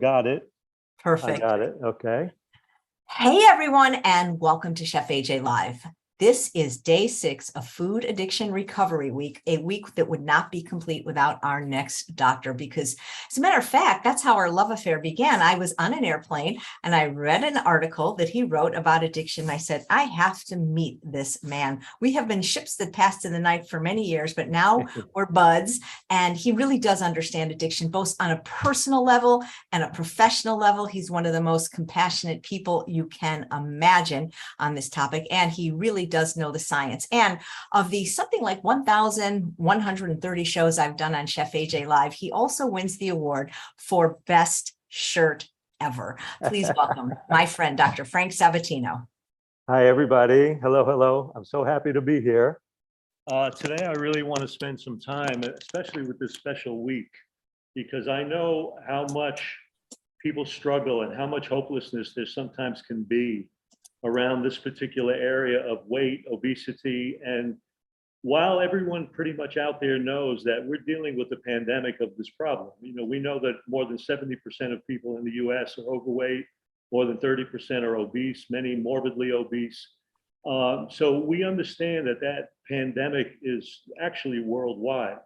Got it. I Perfect. got it. Okay. Hey, everyone, and welcome to Chef AJ Live. This is day 6 of Food Addiction Recovery Week, a week that would not be complete without our next doctor, because as a matter of fact, that's how our love affair began. I was on an airplane and I read an article that he wrote about addiction. I said, I have to meet this man. We have been ships that passed in the night for many years, but now we're buds, and he really does understand addiction, both on a personal level and a professional level. He's one of the most compassionate people you can imagine on this topic, and he really does know the science. And of the something like 1,130 shows I've done on Chef AJ Live, he also wins the award for best shirt ever. Please welcome my friend, Dr. Frank Sabatino. Hi, everybody. Hello, hello. I'm so happy to be here. Today, I really want to spend some time, especially with this special week, because I know how much people struggle and how much hopelessness there sometimes can be around this particular area of weight, obesity. And while everyone pretty much out there knows that we're dealing with the pandemic of this problem, we know that more than 70% of people in the US are overweight, more than 30% are obese, many morbidly obese. So we understand that that pandemic is actually worldwide,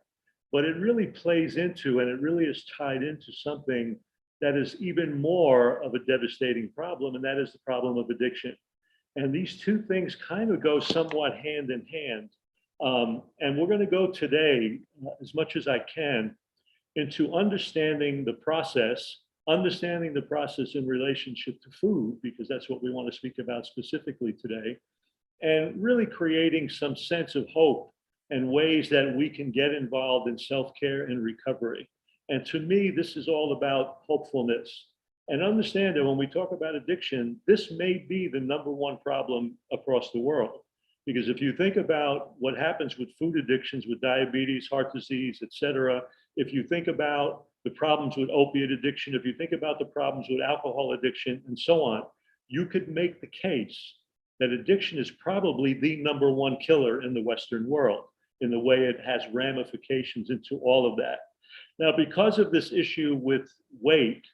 but it really plays into, and it really is tied into something that is even more of a devastating problem, and that is the problem of addiction. And these two things kind of go somewhat hand in hand. And we're going to go today, as much as I can, into understanding the process in relationship to food, because that's what we want to speak about specifically today, and really creating some sense of hope and ways that we can get involved in self-care and recovery. And to me, this is all about hopefulness. And understand that when we talk about addiction, this may be the #1 problem across the world. Because if you think about what happens with food addictions, with diabetes, heart disease, et cetera, if you think about the problems with opiate addiction, if you think about the problems with alcohol addiction, and so on, you could make the case that addiction is probably the #1 killer in the Western world, in the way it has ramifications into all of that. Now, because of this issue with weight,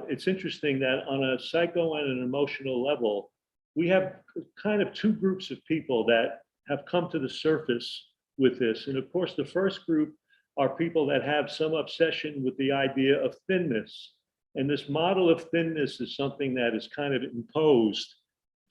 it's interesting that on a psycho and an emotional level, we have kind of two groups of people that have come to the surface with this. And of course, the first group are people that have some obsession with the idea of thinness. And this model of thinness is something that is kind of imposed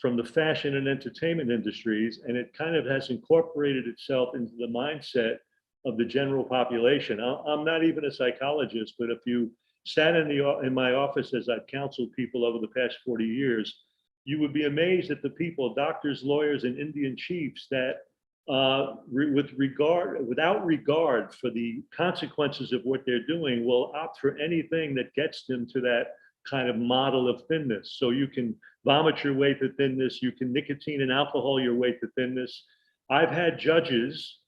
from the fashion and entertainment industries, and it kind of has incorporated itself into the mindset of the general population. I'm not even a psychologist, but if you sat in my office as I've counseled people over the past 40 years, you would be amazed at the people, doctors, lawyers, and Indian chiefs that without regard for the consequences of what they're doing, will opt for anything that gets them to that kind of model of thinness. So you can vomit your way to thinness, you can nicotine and alcohol your way to thinness. I've had judges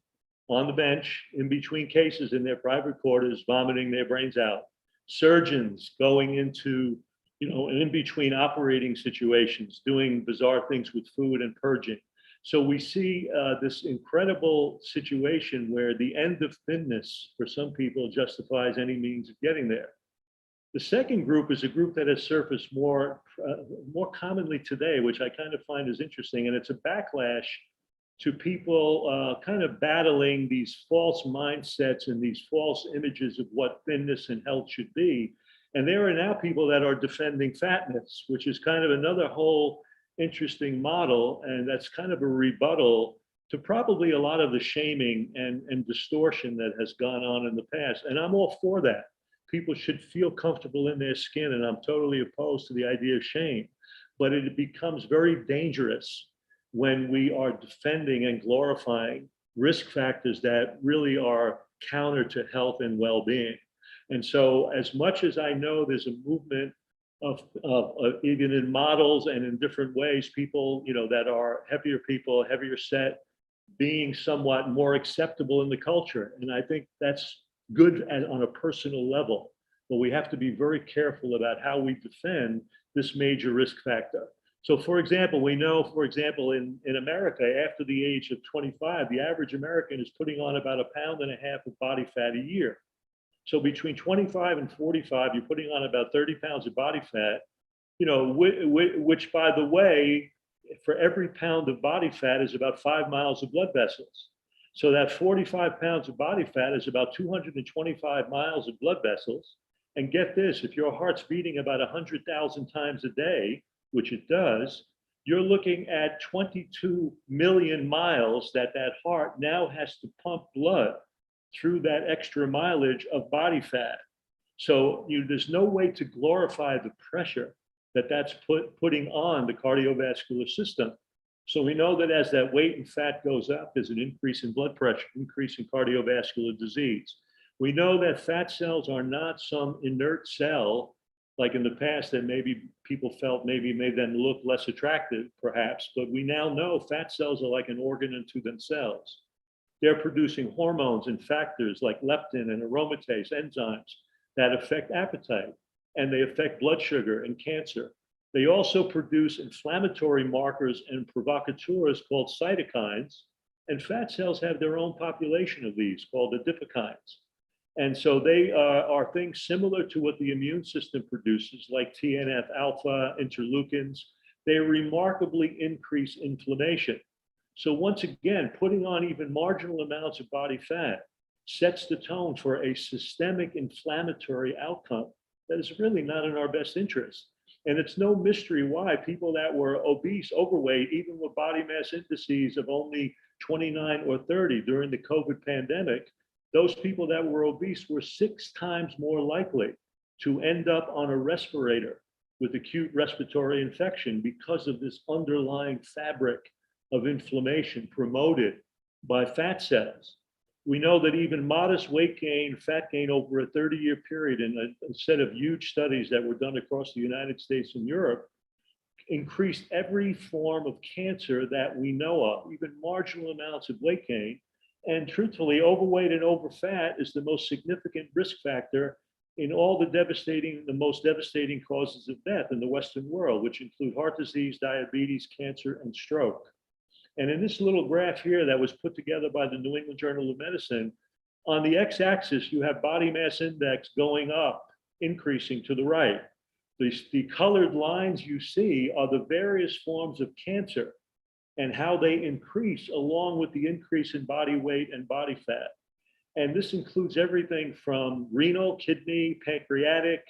on the bench in between cases in their private quarters vomiting their brains out. Surgeons going into, in between operating situations, doing bizarre things with food and purging. So we see this incredible situation where the end of thinness for some people justifies any means of getting there. The second group is a group that has surfaced more commonly today, which I kind of find is interesting, and it's a backlash to people kind of battling these false mindsets and these false images of what thinness and health should be. And there are now people that are defending fatness, which is kind of another whole interesting model. And that's kind of a rebuttal to probably a lot of the shaming and distortion that has gone on in the past. And I'm all for that. People should feel comfortable in their skin, and I'm totally opposed to the idea of shame. But it becomes very dangerous when we are defending and glorifying risk factors that really are counter to health and well-being. And so as much as I know there's a movement of even in models and in different ways, people, that are heavier set, being somewhat more acceptable in the culture. And I think that's good on a personal level, but we have to be very careful about how we defend this major risk factor. So for example, we know, in America, after the age of 25, the average American is putting on about 1.5 pounds of body fat a year. So between 25 and 45, you're putting on about 30 pounds of body fat, you know, which by the way, for every pound of body fat is about 5 miles of blood vessels. So that 45 pounds of body fat is about 225 miles of blood vessels. And get this, if your heart's beating about 100,000 times a day, which it does, you're looking at 22 million miles that heart now has to pump blood through that extra mileage of body fat. So there's no way to glorify the pressure that's putting on the cardiovascular system. So we know that as that weight and fat goes up, there's an increase in blood pressure, increase in cardiovascular disease. We know that fat cells are not some inert cell, like in the past that maybe people felt maybe made them look less attractive, perhaps, but we now know fat cells are like an organ unto themselves. They're producing hormones and factors like leptin and aromatase enzymes that affect appetite, and they affect blood sugar and cancer. They also produce inflammatory markers and provocateurs called cytokines, and fat cells have their own population of these called adipokines. And so they are things similar to what the immune system produces, like TNF alpha, interleukins. They remarkably increase inflammation. So once again, putting on even marginal amounts of body fat sets the tone for a systemic inflammatory outcome that is really not in our best interest. And it's no mystery why people that were obese, overweight, even with body mass indices of only 29 or 30 during the COVID pandemic, those people that were obese were 6 times more likely to end up on a respirator with acute respiratory infection because of this underlying fabric of inflammation promoted by fat cells. We know that even modest weight gain, fat gain over a 30-year period in a set of huge studies that were done across the United States and Europe increased every form of cancer that we know of, even marginal amounts of weight gain. And truthfully, overweight and overfat is the most significant risk factor in all the most devastating causes of death in the Western world, which include heart disease, diabetes, cancer, and stroke. And in this little graph here that was put together by the New England Journal of Medicine, on the x-axis, you have body mass index going up, increasing to the right. The colored lines you see are the various forms of cancer and how they increase along with the increase in body weight and body fat. And this includes everything from renal, kidney, pancreatic,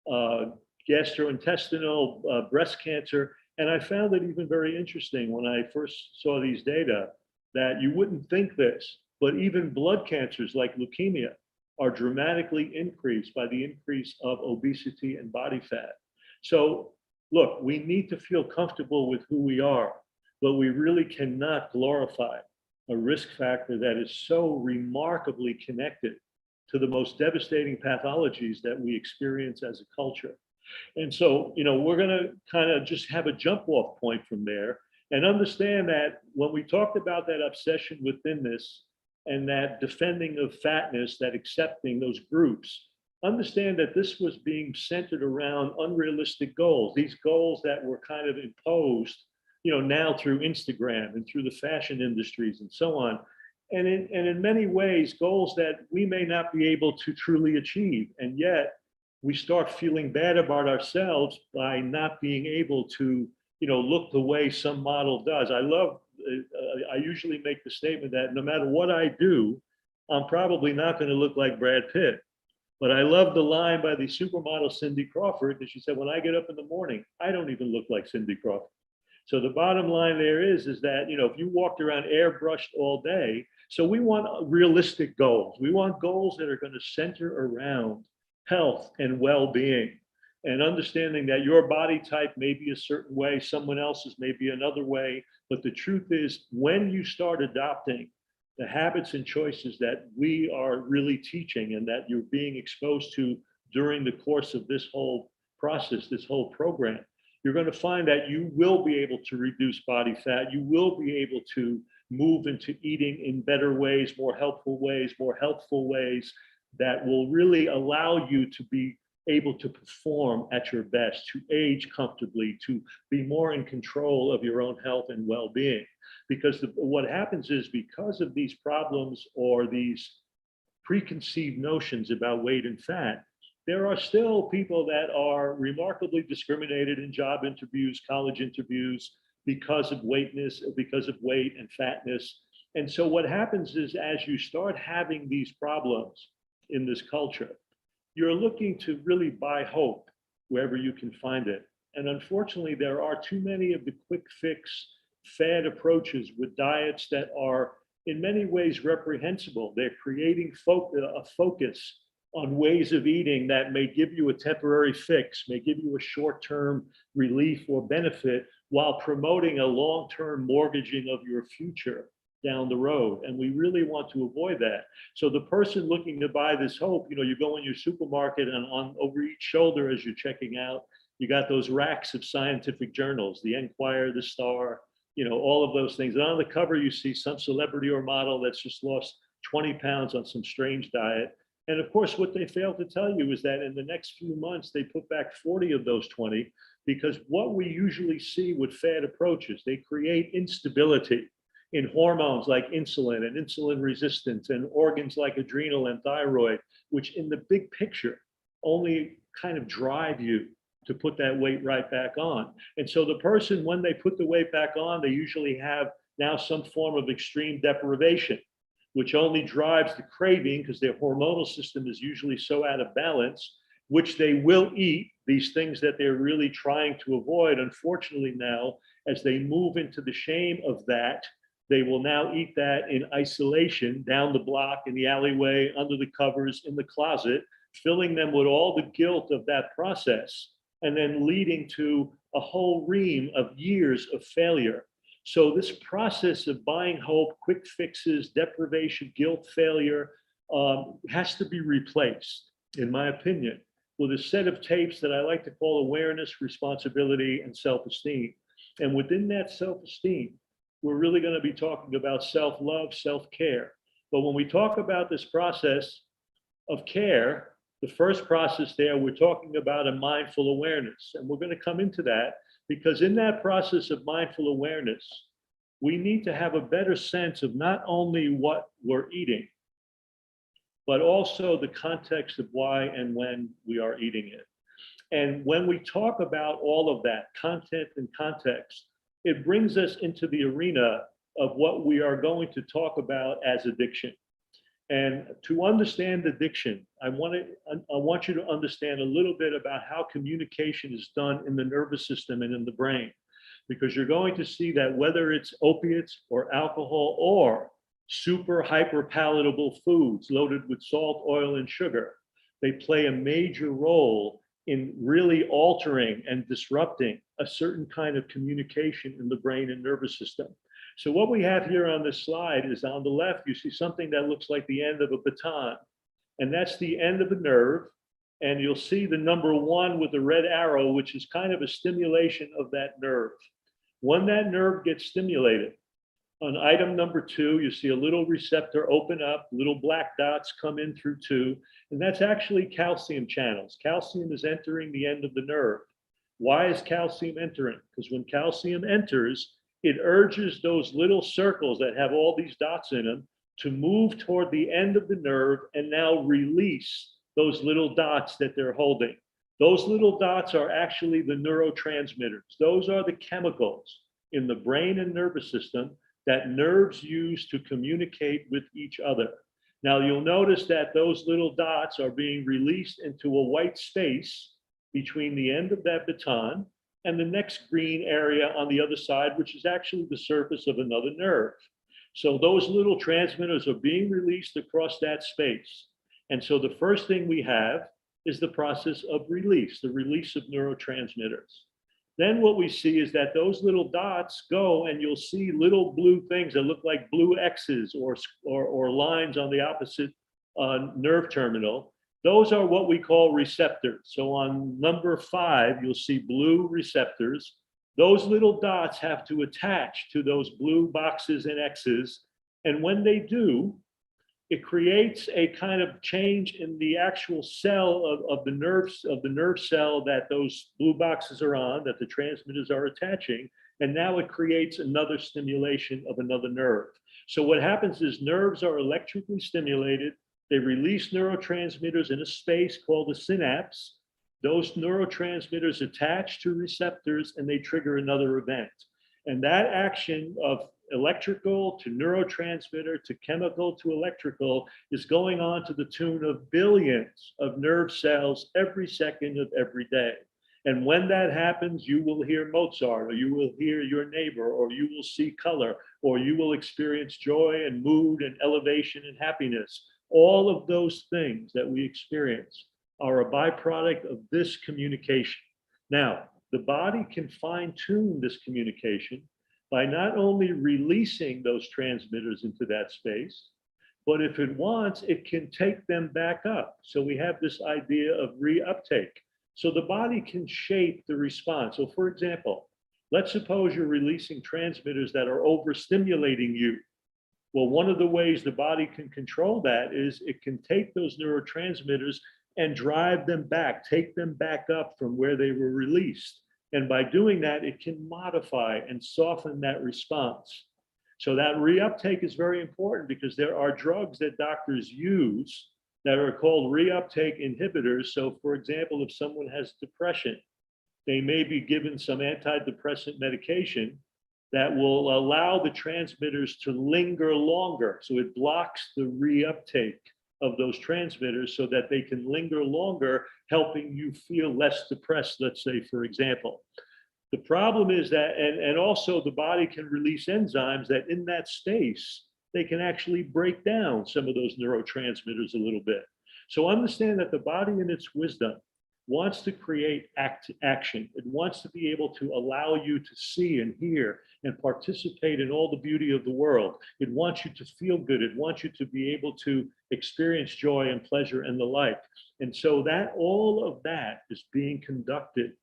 gastrointestinal, breast cancer. And I found it even very interesting when I first saw these data that you wouldn't think this, but even blood cancers like leukemia are dramatically increased by the increase of obesity and body fat. So look, we need to feel comfortable with who we are, but we really cannot glorify a risk factor that is so remarkably connected to the most devastating pathologies that we experience as a culture. And so, we're going to kind of just have a jump off point from there and understand that when we talked about that obsession with thinness and that defending of fatness, that accepting those groups, understand that this was being centered around unrealistic goals, these goals that were kind of imposed, now through Instagram and through the fashion industries and so on. And in many ways, goals that we may not be able to truly achieve. And yet, we start feeling bad about ourselves by not being able to, look the way some model does. I usually make the statement that no matter what I do, I'm probably not going to look like Brad Pitt. But I love the line by the supermodel Cindy Crawford, that she said, when I get up in the morning, I don't even look like Cindy Crawford. So the bottom line there is that, if you walked around airbrushed all day, so we want realistic goals. We want goals that are going to center around health and well-being, and understanding that your body type may be a certain way, someone else's may be another way. But the truth is, when you start adopting the habits and choices that we are really teaching and that you're being exposed to during the course of this whole process, this whole program, you're going to find that you will be able to reduce body fat. You will be able to move into eating in better ways, more helpful ways, more healthful ways that will really allow you to be able to perform at your best, to age comfortably, to be more in control of your own health and well-being. Because what happens is, because of these problems or these preconceived notions about weight and fat, there are still people that are remarkably discriminated in job interviews, college interviews, because of weightness, because of weight and fatness. And so what happens is, as you start having these problems in this culture, you're looking to really buy hope wherever you can find it. And unfortunately, there are too many of the quick fix fad approaches with diets that are in many ways reprehensible. They're creating a focus on ways of eating that may give you a temporary fix, may give you a short-term relief or benefit, while promoting a long-term mortgaging of your future down the road. And we really want to avoid that. So the person looking to buy this hope, you go in your supermarket, and on over each shoulder as you're checking out, you got those racks of scientific journals, the Enquirer, the Star, all of those things. And on the cover, you see some celebrity or model that's just lost 20 pounds on some strange diet. And of course, what they fail to tell you is that in the next few months, they put back 40 of those 20, because what we usually see with fad approaches, they create instability in hormones like insulin and insulin resistance, and organs like adrenal and thyroid, which in the big picture only kind of drive you to put that weight right back on. And so the person, when they put the weight back on, they usually have now some form of extreme deprivation, which only drives the craving, because their hormonal system is usually so out of balance, which they will eat these things that they're really trying to avoid. Unfortunately, now, as they move into the shame of that, they will now eat that in isolation, down the block, in the alleyway, under the covers, in the closet, filling them with all the guilt of that process, and then leading to a whole ream of years of failure. So this process of buying hope, quick fixes, deprivation, guilt, failure, has to be replaced, in my opinion, with a set of tapes that I like to call awareness, responsibility, and self-esteem. And within that self-esteem, we're really going to be talking about self-love, self-care. But when we talk about this process of care, the first process there, we're talking about a mindful awareness. And we're going to come into that, because in that process of mindful awareness, we need to have a better sense of not only what we're eating, but also the context of why and when we are eating it. And when we talk about all of that, content and context, it brings us into the arena of what we are going to talk about as addiction. And to understand addiction, I want you to understand a little bit about how communication is done in the nervous system and in the brain, because you're going to see that whether it's opiates or alcohol or super hyper palatable foods loaded with salt, oil, and sugar, they play a major role in really altering and disrupting a certain kind of communication in the brain and nervous system. So what we have here on this slide is, on the left, you see something that looks like the end of a baton, and that's the end of a nerve. And you'll see the number 1 with the red arrow, which is kind of a stimulation of that nerve. When that nerve gets stimulated, on item number 2, you see a little receptor open up, little black dots come in through 2, and that's actually calcium channels. Calcium is entering the end of the nerve. Why is calcium entering? Because when calcium enters, it urges those little circles that have all these dots in them to move toward the end of the nerve and now release those little dots that they're holding. Those little dots are actually the neurotransmitters. Those are the chemicals in the brain and nervous system that nerves use to communicate with each other. Now, you'll notice that those little dots are being released into a white space between the end of that baton and the next green area on the other side, which is actually the surface of another nerve. So those little transmitters are being released across that space. And so the first thing we have is the process of release, the release of neurotransmitters. Then what we see is that those little dots go, and you'll see little blue things that look like blue X's or lines on the opposite nerve terminal. Those are what we call receptors. So on number 5, you'll see blue receptors. Those little dots have to attach to those blue boxes and X's. And when they do, it creates a kind of change in the actual cell of the nerve cell that those blue boxes are on, that the transmitters are attaching. And now it creates another stimulation of another nerve. So what happens is nerves are electrically stimulated. They release neurotransmitters in a space called the synapse. Those neurotransmitters attach to receptors and they trigger another event. And that action of electrical to neurotransmitter to chemical to electrical is going on to the tune of billions of nerve cells every second of every day. And when that happens, you will hear Mozart, or you will hear your neighbor, or you will see color, or you will experience joy and mood and elevation and happiness. All of those things that we experience are a byproduct of this communication. Now, the body can fine-tune this communication by not only releasing those transmitters into that space, but if it wants, it can take them back up. So we have this idea of reuptake. So the body can shape the response. So for example, let's suppose you're releasing transmitters that are overstimulating you. Well, one of the ways the body can control that is it can take those neurotransmitters and drive them back, take them back up from where they were released. And by doing that, it can modify and soften that response. So that reuptake is very important because there are drugs that doctors use that are called reuptake inhibitors. So for example, if someone has depression, they may be given some antidepressant medication that will allow the transmitters to linger longer. So it blocks the reuptake of those transmitters so that they can linger longer, helping you feel less depressed, let's say, for example. The problem is that, and also the body can release enzymes that in that space, they can actually break down some of those neurotransmitters a little bit. So understand that the body in its wisdom wants to create action. It wants to be able to allow you to see and hear and participate in all the beauty of the world. It wants you to feel good. It wants you to be able to experience joy and pleasure and the like. And so that all of that is being conducted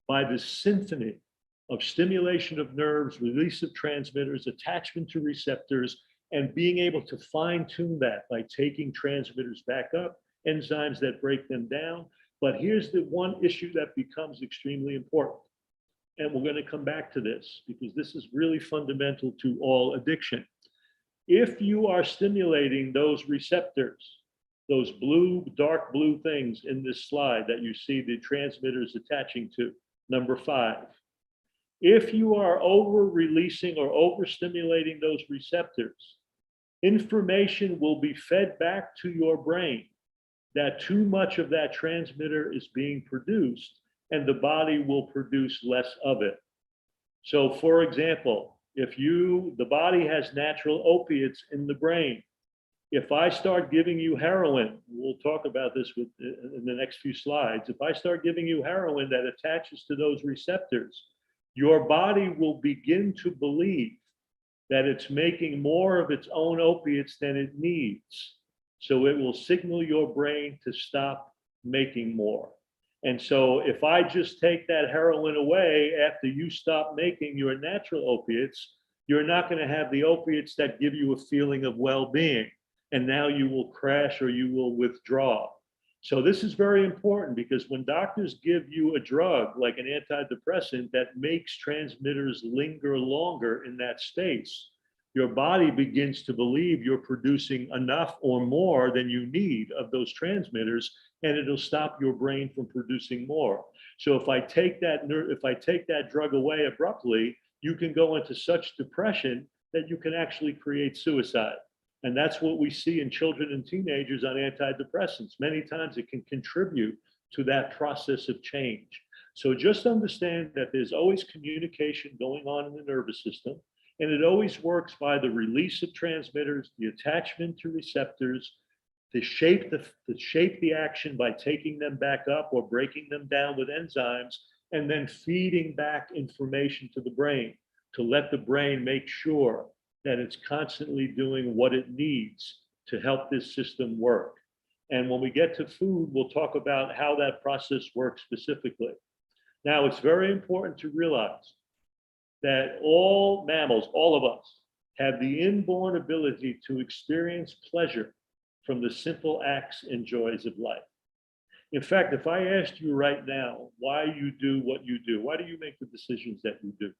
by this symphony of stimulation of nerves, release of transmitters, attachment to receptors, and being able to fine tune that by taking transmitters back up, enzymes that break them down. But here's the one issue that becomes extremely important. And we're going to come back to this because this is really fundamental to all addiction. If you are stimulating those receptors, those blue, dark blue things in this slide that you see the transmitters attaching to, number 5, if you are over-releasing or over-stimulating those receptors, information will be fed back to your brain that too much of that transmitter is being produced and the body will produce less of it. So for example, if the body has natural opiates in the brain, if I start giving you heroin, we'll talk about this in the next few slides. If I start giving you heroin that attaches to those receptors, your body will begin to believe that it's making more of its own opiates than it needs. So it will signal your brain to stop making more. And so if I just take that heroin away after you stop making your natural opiates, you're not going to have the opiates that give you a feeling of well-being. And now you will crash or you will withdraw. So this is very important because when doctors give you a drug like an antidepressant that makes transmitters linger longer in that space, your body begins to believe you're producing enough or more than you need of those transmitters, and it'll stop your brain from producing more. So if I take that drug away abruptly, you can go into such depression that you can actually create suicide. And that's what we see in children and teenagers on antidepressants. Many times it can contribute to that process of change. So just understand that there's always communication going on in the nervous system, and it always works by the release of transmitters, the attachment to receptors, to shape the action by taking them back up or breaking them down with enzymes, and then feeding back information to the brain to let the brain make sure that it's constantly doing what it needs to help this system work. And when we get to food, we'll talk about how that process works specifically. Now, it's very important to realize that all mammals, all of us, have the inborn ability to experience pleasure from the simple acts and joys of life. In fact, if I asked you right now why you do what you do, why do you make the decisions that you do?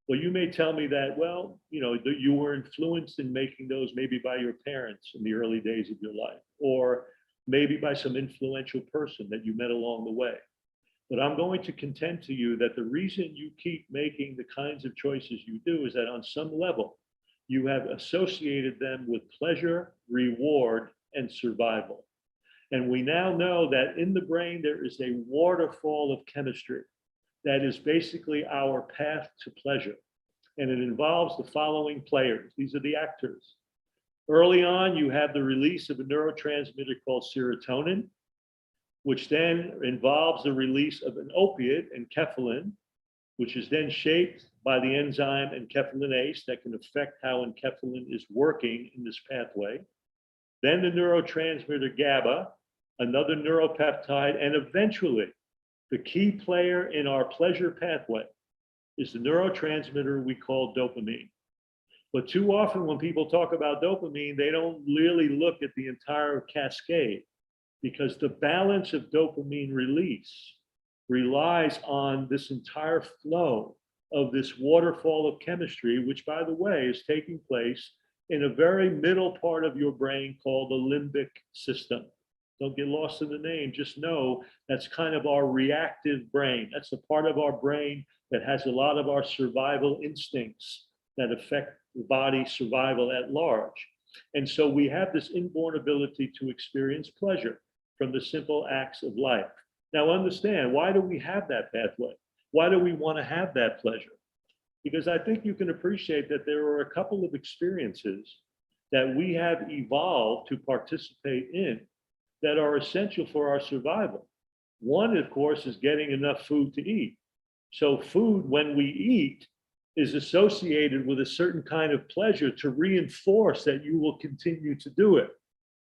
Well, you may tell me that, well, that you were influenced in making those maybe by your parents in the early days of your life, or maybe by some influential person that you met along the way. But I'm going to contend to you that the reason you keep making the kinds of choices you do is that on some level, you have associated them with pleasure, reward, and survival. And we now know that in the brain, there is a waterfall of chemistry that is basically our path to pleasure. And it involves the following players. These are the actors. Early on, you have the release of a neurotransmitter called serotonin, which then involves the release of an opiate, enkephalin, which is then shaped by the enzyme enkephalinase that can affect how enkephalin is working in this pathway. Then the neurotransmitter GABA, another neuropeptide, and eventually the key player in our pleasure pathway is the neurotransmitter we call dopamine. But too often when people talk about dopamine, they don't really look at the entire cascade, because the balance of dopamine release relies on this entire flow of this waterfall of chemistry, which, by the way, is taking place in a very middle part of your brain called the limbic system. Don't get lost in the name. Just know that's kind of our reactive brain. That's the part of our brain that has a lot of our survival instincts that affect the body's survival at large. And so we have this inborn ability to experience pleasure from the simple acts of life. Now understand, why do we have that pathway? Why do we want to have that pleasure? Because I think you can appreciate that there are a couple of experiences that we have evolved to participate in that are essential for our survival. One, of course, is getting enough food to eat. So food, when we eat, is associated with a certain kind of pleasure to reinforce that you will continue to do it.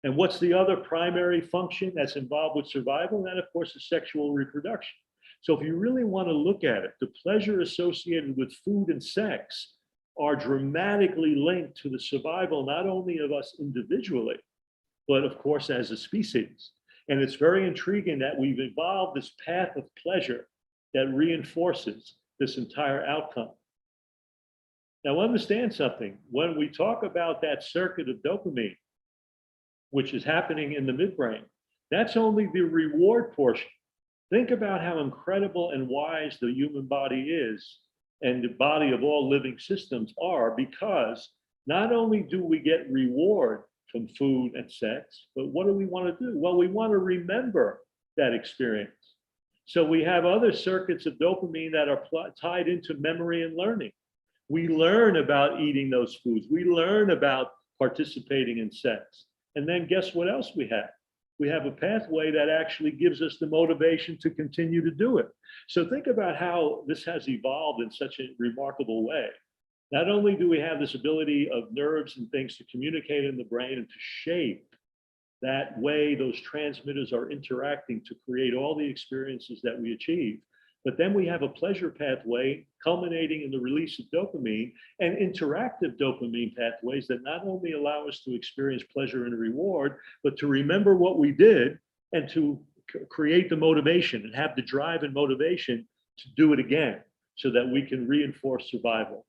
And what's the other primary function that's involved with survival? And that, of course, is sexual reproduction. So if you really want to look at it, the pleasure associated with food and sex are dramatically linked to the survival, not only of us individually, but of course, as a species. And it's very intriguing that we've evolved this path of pleasure that reinforces this entire outcome. Now, understand something. When we talk about that circuit of dopamine, which is happening in the midbrain, that's only the reward portion. Think about how incredible and wise the human body is, and the body of all living systems are, because not only do we get reward from food and sex, but what do we want to do? Well, we want to remember that experience. So we have other circuits of dopamine that are tied into memory and learning. We learn about eating those foods. We learn about participating in sex. And then guess what else we have? We have a pathway that actually gives us the motivation to continue to do it. So think about how this has evolved in such a remarkable way. Not only do we have this ability of nerves and things to communicate in the brain and to shape that way those transmitters are interacting to create all the experiences that we achieve, but then we have a pleasure pathway culminating in the release of dopamine and interactive dopamine pathways that not only allow us to experience pleasure and reward, but to remember what we did and to create the motivation and have the drive and motivation to do it again so that we can reinforce survival.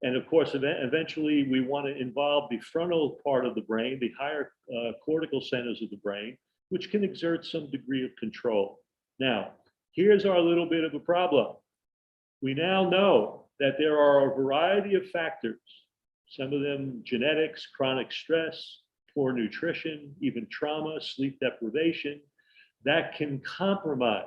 And of course, eventually we want to involve the frontal part of the brain, the higher cortical centers of the brain, which can exert some degree of control. Now, here's our little bit of a problem. We now know that there are a variety of factors, some of them genetics, chronic stress, poor nutrition, even trauma, sleep deprivation, that can compromise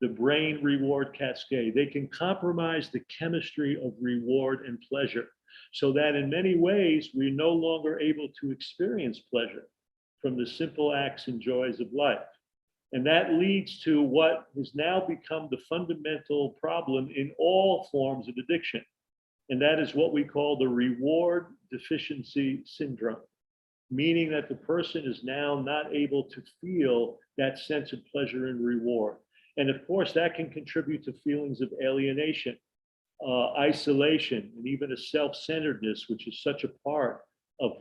the brain reward cascade. They can compromise the chemistry of reward and pleasure, so that in many ways, we're no longer able to experience pleasure from the simple acts and joys of life. And that leads to what has now become the fundamental problem in all forms of addiction. And that is what we call the reward deficiency syndrome, meaning that the person is now not able to feel that sense of pleasure and reward. And of course, that can contribute to feelings of alienation, isolation, and even a self-centeredness, which is such a part of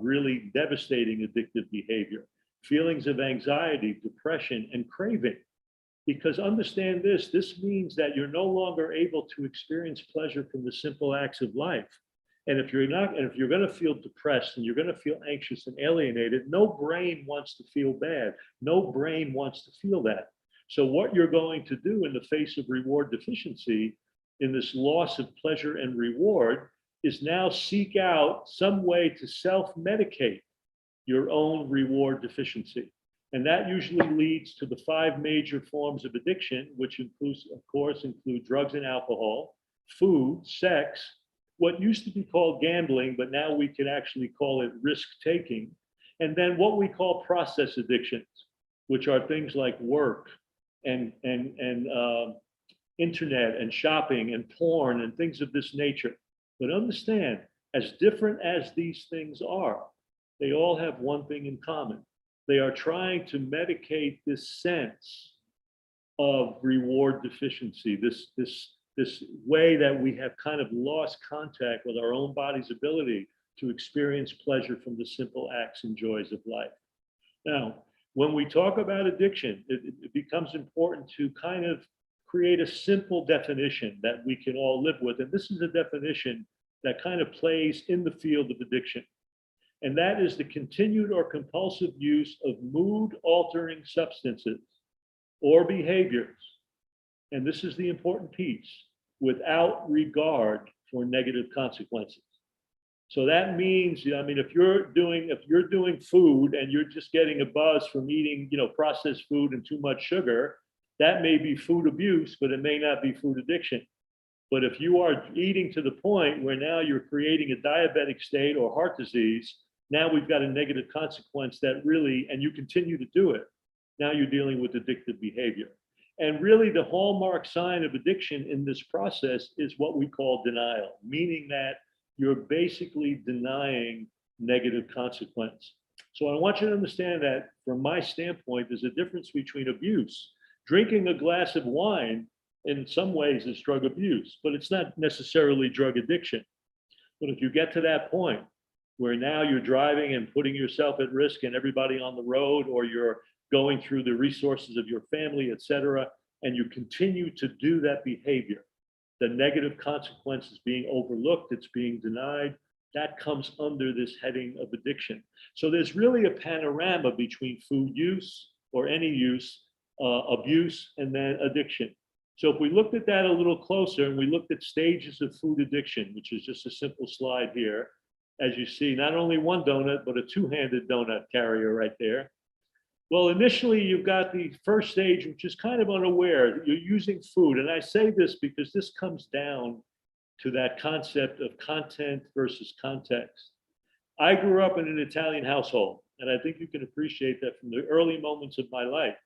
really devastating addictive behavior. Feelings of anxiety, depression, and craving. Because understand this means that you're no longer able to experience pleasure from the simple acts of life. And if you're not, and if you're going to feel depressed and you're going to feel anxious and alienated, no brain wants to feel bad. No brain wants to feel that. So what you're going to do in the face of reward deficiency, in this loss of pleasure and reward, is now seek out some way to self-medicate your own reward deficiency. And that usually leads to the 5 major forms of addiction, which includes, of course, include drugs and alcohol, food, sex, what used to be called gambling, but now we can actually call it risk-taking, and then what we call process addictions, which are things like work and internet and shopping and porn and things of this nature. But understand, as different as these things are, they all have one thing in common. They are trying to medicate this sense of reward deficiency, this way that we have kind of lost contact with our own body's ability to experience pleasure from the simple acts and joys of life. Now, when we talk about addiction, it becomes important to kind of create a simple definition that we can all live with. And this is a definition that kind of plays in the field of addiction. And that is the continued or compulsive use of mood-altering substances or behaviors. And this is the important piece, without regard for negative consequences. So that means, I mean, if you're doing food and you're just getting a buzz from eating, processed food and too much sugar, that may be food abuse, but it may not be food addiction. But if you are eating to the point where now you're creating a diabetic state or heart disease, now we've got a negative consequence that really, and you continue to do it, now you're dealing with addictive behavior. And really the hallmark sign of addiction in this process is what we call denial, meaning that you're basically denying negative consequence. So I want you to understand that from my standpoint, there's a difference between abuse. Drinking a glass of wine in some ways is drug abuse, but it's not necessarily drug addiction. But if you get to that point where now you're driving and putting yourself at risk and everybody on the road, or you're going through the resources of your family, et cetera, and you continue to do that behavior, the negative consequences being overlooked, it's being denied, that comes under this heading of addiction. So there's really a panorama between food use or any use, abuse, and then addiction. So if we looked at that a little closer and we looked at stages of food addiction, which is just a simple slide here, as you see, not only one donut, but a two-handed donut carrier right there. Well, initially you've got the first stage, which is kind of unaware. You're using food. And I say this because this comes down to that concept of content versus context. I grew up in an Italian household, and I think you can appreciate that from the early moments of my life.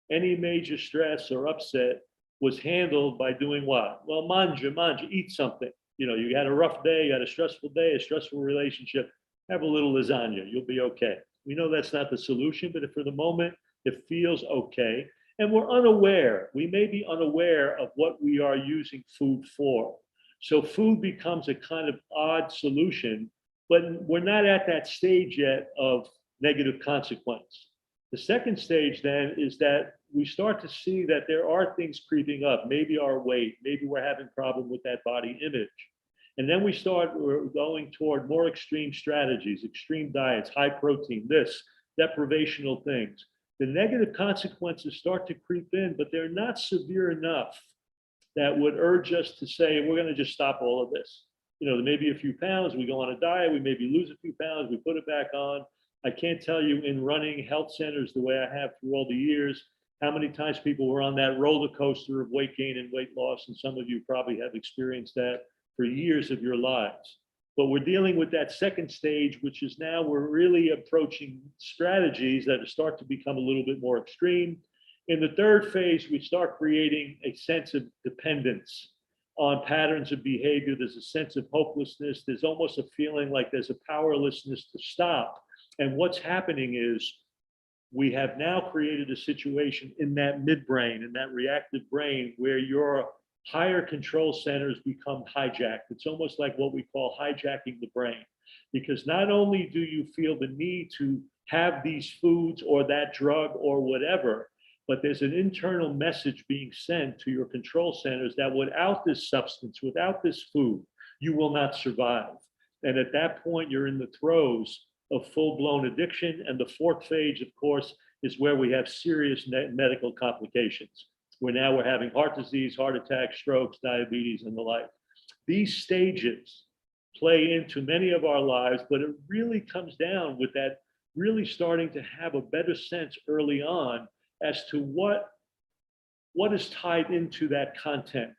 Any major stress or upset was handled by doing what? Well, mangia, eat something. You had a rough day, you had a stressful relationship, have a little lasagna, you'll be okay. We know that's not the solution, but if for the moment, it feels okay. And we're unaware, we may be unaware of what we are using food for. So food becomes a kind of odd solution, but we're not at that stage yet of negative consequence. The second stage then is that we start to see that there are things creeping up, maybe our weight, maybe we're having a problem with that body image. And then we're going toward more extreme strategies, extreme diets, high protein, this, deprivational things. The negative consequences start to creep in, but they're not severe enough that would urge us to say, we're going to just stop all of this. Maybe a few pounds, we go on a diet, we maybe lose a few pounds, we put it back on. I can't tell you in running health centers the way I have through all the years, how many times people were on that roller coaster of weight gain and weight loss. And some of you probably have experienced that for years of your lives. But we're dealing with that second stage, which is now we're really approaching strategies that start to become a little bit more extreme. In the third phase, we start creating a sense of dependence on patterns of behavior. There's a sense of hopelessness. There's almost a feeling like there's a powerlessness to stop. And what's happening is we have now created a situation in that midbrain, in that reactive brain, where your higher control centers become hijacked. It's almost like what we call hijacking the brain, because not only do you feel the need to have these foods or that drug or whatever, but there's an internal message being sent to your control centers that without this substance, without this food, you will not survive. And at that point, you're in the throes of full-blown addiction. And the fourth phase, of course, is where we have serious medical complications, where now we're having heart disease, heart attacks, strokes, diabetes, and the like. These stages play into many of our lives, but it really comes down with that really starting to have a better sense early on as to what is tied into that content.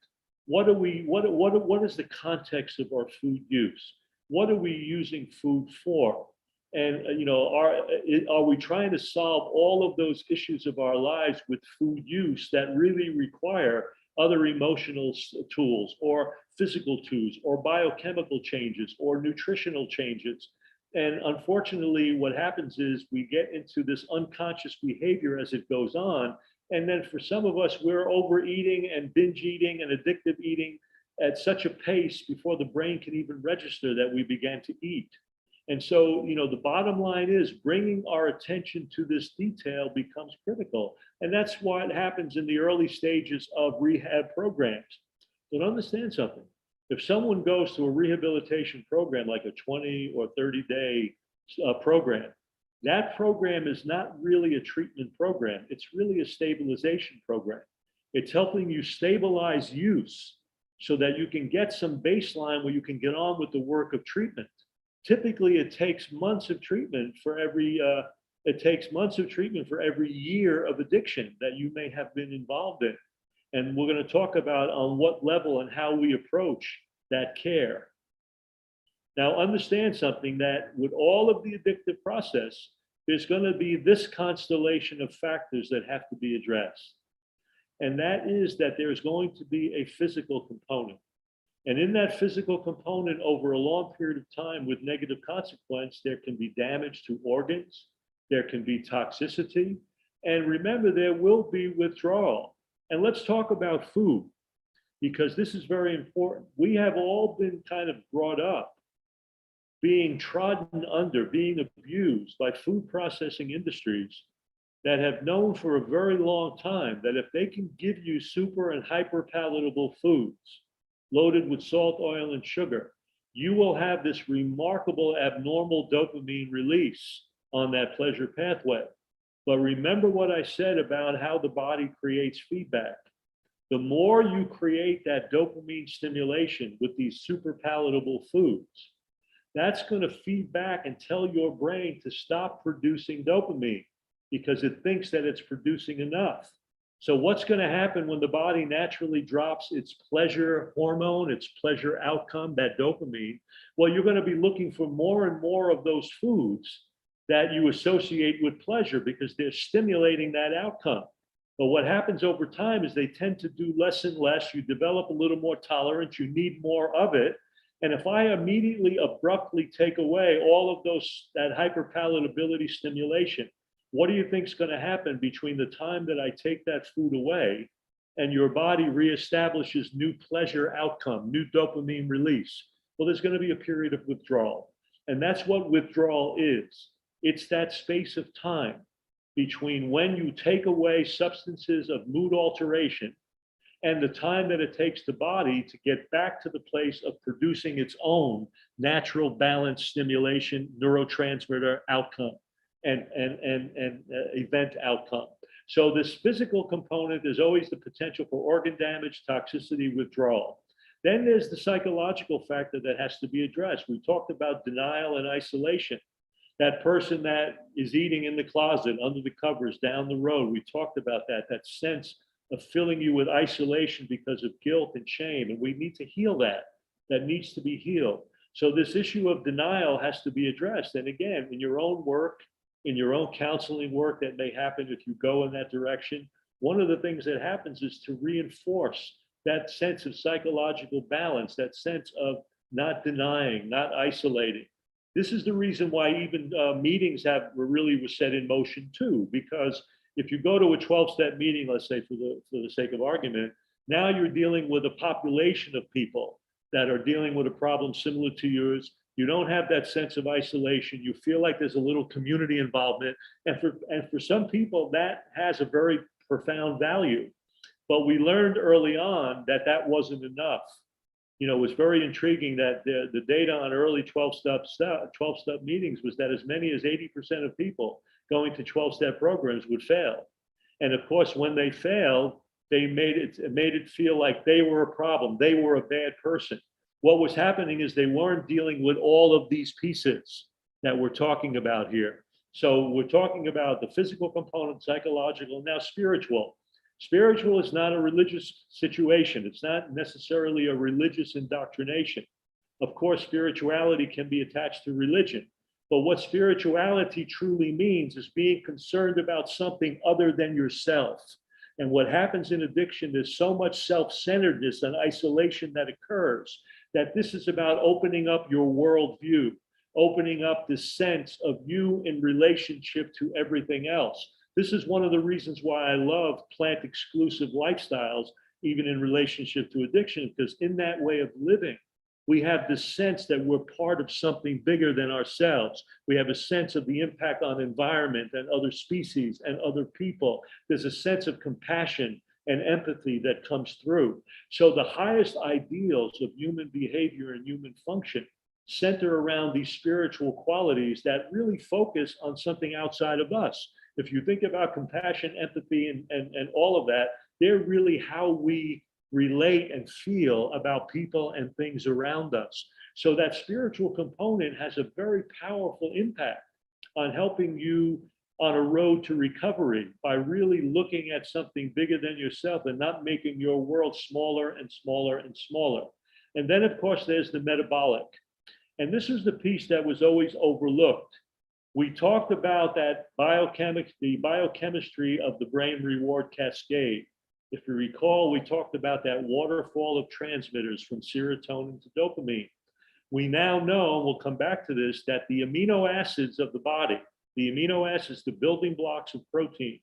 What is the context of our food use? What are we using food for? And are we trying to solve all of those issues of our lives with food use that really require other emotional tools or physical tools or biochemical changes or nutritional changes? And unfortunately, what happens is we get into this unconscious behavior as it goes on. And then for some of us, we're overeating and binge eating and addictive eating at such a pace before the brain can even register that we began to eat. And so, the bottom line is bringing our attention to this detail becomes critical. And that's what happens in the early stages of rehab programs. But understand something. If someone goes to a rehabilitation program, like a 20 or 30-day program, that program is not really a treatment program. It's really a stabilization program. It's helping you stabilize use so that you can get some baseline where you can get on with the work of treatment. Typically, it takes months of treatment for every year of addiction that you may have been involved in. And we're going to talk about on what level and how we approach that care. Now, understand something, that with all of the addictive process, there's going to be this constellation of factors that have to be addressed. And that is that there's going to be a physical component. And in that physical component, over a long period of time with negative consequence, there can be damage to organs, there can be toxicity, and remember, there will be withdrawal. And let's talk about food, because this is very important. We have all been kind of brought up being trodden under, being abused by food processing industries that have known for a very long time that if they can give you super and hyper palatable foods loaded with salt, oil, and sugar, you will have this remarkable abnormal dopamine release on that pleasure pathway. But remember what I said about how the body creates feedback. The more you create that dopamine stimulation with these super palatable foods, that's going to feed back and tell your brain to stop producing dopamine because it thinks that it's producing enough. So what's going to happen when the body naturally drops its pleasure hormone, its pleasure outcome, that dopamine? Well, you're going to be looking for more and more of those foods that you associate with pleasure because they're stimulating that outcome. But what happens over time is they tend to do less and less. You develop a little more tolerance. You need more of it. And if I immediately abruptly take away all of that hyperpalatability stimulation, what do you think is going to happen between the time that I take that food away and your body reestablishes new pleasure outcome, new dopamine release? Well, there's going to be a period of withdrawal. And that's what withdrawal is. It's that space of time between when you take away substances of mood alteration and the time that it takes the body to get back to the place of producing its own natural balance stimulation, neurotransmitter outcome and event outcome. So this physical component is always the potential for organ damage, toxicity, withdrawal. Then there's the psychological factor that has to be addressed. We talked about denial and isolation. That person that is eating in the closet, under the covers, down the road, we talked about that sense of filling you with isolation because of guilt and shame. And we need to heal that. That needs to be healed. So this issue of denial has to be addressed. And again, in your own work, in your own counseling work that may happen if you go in that direction, one of the things that happens is to reinforce that sense of psychological balance, that sense of not denying, not isolating. This is the reason why even meetings were set in motion too, because if you go to a 12-step meeting, let's say for the sake of argument, now you're dealing with a population of people that are dealing with a problem similar to yours. You don't have that sense of isolation. You feel like there's a little community involvement. And for some people, that has a very profound value. But we learned early on that that wasn't enough. You know, it was very intriguing that the data on early 12-step meetings was that as many as 80% of people going to 12-step programs would fail. And of course, when they failed, they made it feel like they were a problem. They were a bad person. What was happening is they weren't dealing with all of these pieces that we're talking about here. So we're talking about the physical component, psychological, and now spiritual. Spiritual is not a religious situation. It's not necessarily a religious indoctrination. Of course, spirituality can be attached to religion. But what spirituality truly means is being concerned about something other than yourself. And what happens in addiction is so much self-centeredness and isolation that occurs, that this is about opening up your worldview, opening up the sense of you in relationship to everything else. This is one of the reasons why I love plant exclusive lifestyles, even in relationship to addiction, because in that way of living, we have this sense that we're part of something bigger than ourselves. We have a sense of the impact on environment and other species and other people. There's a sense of compassion and empathy that comes through. So the highest ideals of human behavior and human function center around these spiritual qualities that really focus on something outside of us. If you think about compassion, empathy, and all of that, they're really how we relate and feel about people and things around us. So that spiritual component has a very powerful impact on helping you on a road to recovery by really looking at something bigger than yourself and not making your world smaller and smaller and smaller. And then, of course, there's the metabolic. And this is the piece that was always overlooked. We talked about that the biochemistry of the brain reward cascade. If you recall, we talked about that waterfall of transmitters from serotonin to dopamine. We now know, and we'll come back to this, that the amino acids of the body, the amino acids, the building blocks of protein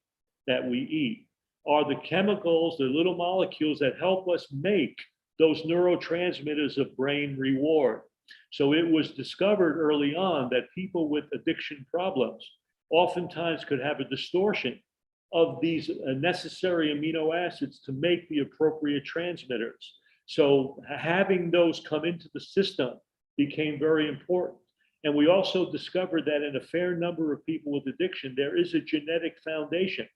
that we eat, are the chemicals, the little molecules that help us make those neurotransmitters of brain reward. So it was discovered early on that people with addiction problems oftentimes could have a distortion of these necessary amino acids to make the appropriate transmitters. So having those come into the system became very important. And we also discovered that in a fair number of people with addiction, there is a genetic foundation.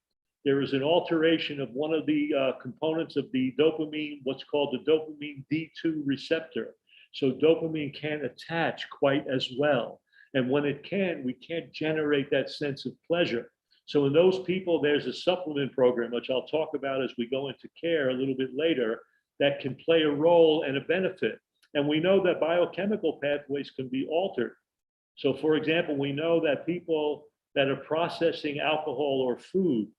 There is an alteration of one of the components of the dopamine, what's called the dopamine D2 receptor. So dopamine can't attach quite as well. And when it can, we can't generate that sense of pleasure. So in those people, there's a supplement program, which I'll talk about as we go into care a little bit later, that can play a role and a benefit. And we know that biochemical pathways can be altered. So for example, we know that people that are processing alcohol or food,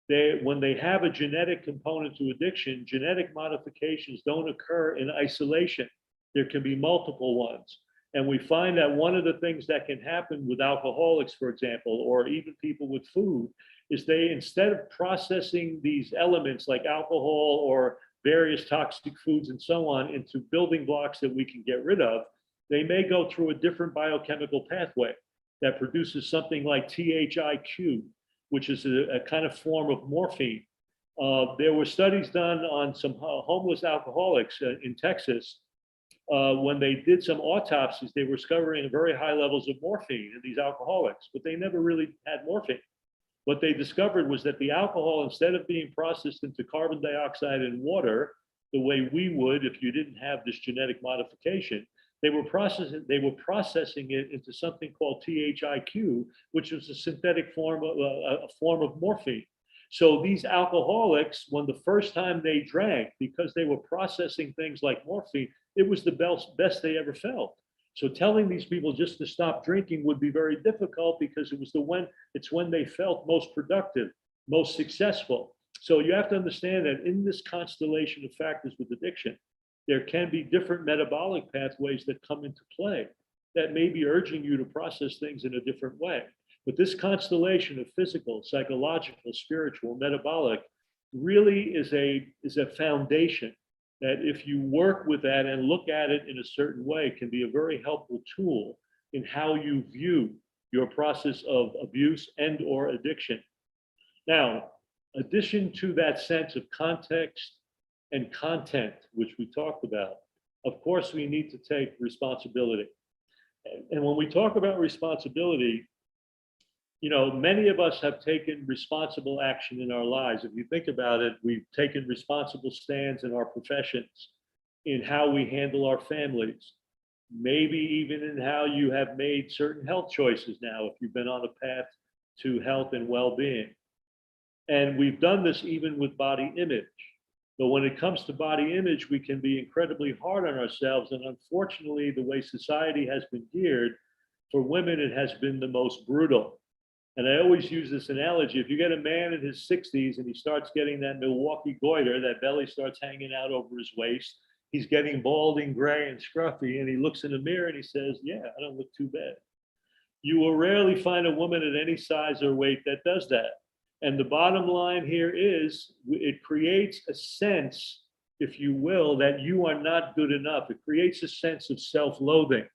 when they have a genetic component to addiction, genetic modifications don't occur in isolation. There can be multiple ones. And we find that one of the things that can happen with alcoholics, for example, or even people with food, is they, instead of processing these elements like alcohol or various toxic foods and so on into building blocks that we can get rid of, they may go through a different biochemical pathway that produces something like THIQ, which is a kind of form of morphine. There were studies done on some homeless alcoholics in Texas. When they did some autopsies, they were discovering very high levels of morphine in these alcoholics, but they never really had morphine. What they discovered was that the alcohol, instead of being processed into carbon dioxide and water, the way we would if you didn't have this genetic modification, they were processing it into something called THIQ, which is a synthetic form of morphine. So these alcoholics, when the first time they drank, because they were processing things like morphine, it was the best they ever felt. So telling these people just to stop drinking would be very difficult because it's when they felt most productive, most successful. So you have to understand that in this constellation of factors with addiction, there can be different metabolic pathways that come into play that may be urging you to process things in a different way. But this constellation of physical, psychological, spiritual, metabolic really is a foundation that if you work with that and look at it in a certain way, can be a very helpful tool in how you view your process of abuse and or addiction. Now, addition to that sense of context and content, which we talked about, of course, we need to take responsibility. And when we talk about responsibility, you know, many of us have taken responsible action in our lives. If you think about it, we've taken responsible stands in our professions, in how we handle our families, maybe even in how you have made certain health choices now, if you've been on a path to health and well-being. And we've done this even with body image. But when it comes to body image, we can be incredibly hard on ourselves. And unfortunately, the way society has been geared, for women, it has been the most brutal. And I always use this analogy. If you get a man in his 60s and he starts getting that Milwaukee goiter, that belly starts hanging out over his waist, he's getting balding, gray, and scruffy, and he looks in the mirror and he says, yeah, I don't look too bad. You will rarely find a woman at any size or weight that does that. And the bottom line here is it creates a sense, if you will, that you are not good enough. It creates a sense of self-loathing.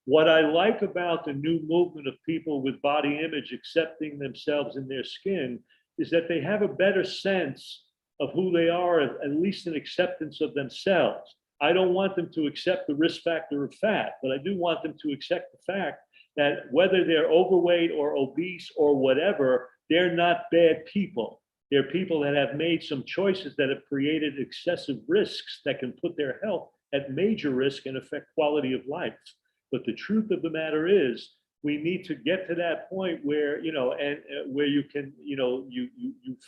What I like about the new movement of people with body image accepting themselves in their skin is that they have a better sense of who they are, at least an acceptance of themselves. I don't want them to accept the risk factor of fat, but I do want them to accept the fact that whether they're overweight or obese or whatever, they're not bad people. They're people that have made some choices that have created excessive risks that can put their health at major risk and affect quality of life. But the truth of the matter is, we need to get to that point where, you know, and where you can, you know, you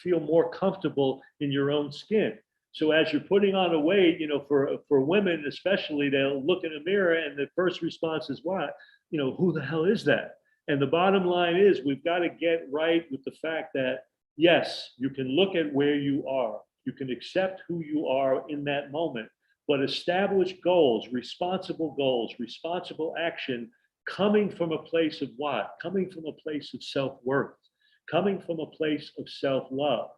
feel more comfortable in your own skin. So as you're putting on a weight, you know, for women especially, they'll look in a mirror and the first response is what? You know, who the hell is that? And the bottom line is we've got to get right with the fact that, yes, you can look at where you are. You can accept who you are in that moment, but establish goals, responsible action, coming from a place of what? Coming from a place of self-worth, coming from a place of self-love.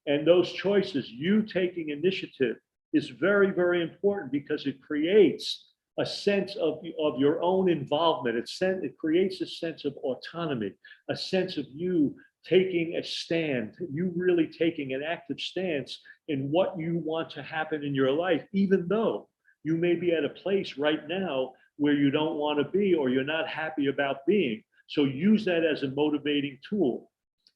And those choices, you taking initiative, is very, very important because it creates a sense of your own involvement. It creates a sense of autonomy, a sense of you taking a stand, you really taking an active stance in what you want to happen in your life, even though you may be at a place right now where you don't want to be or you're not happy about being. So use that as a motivating tool.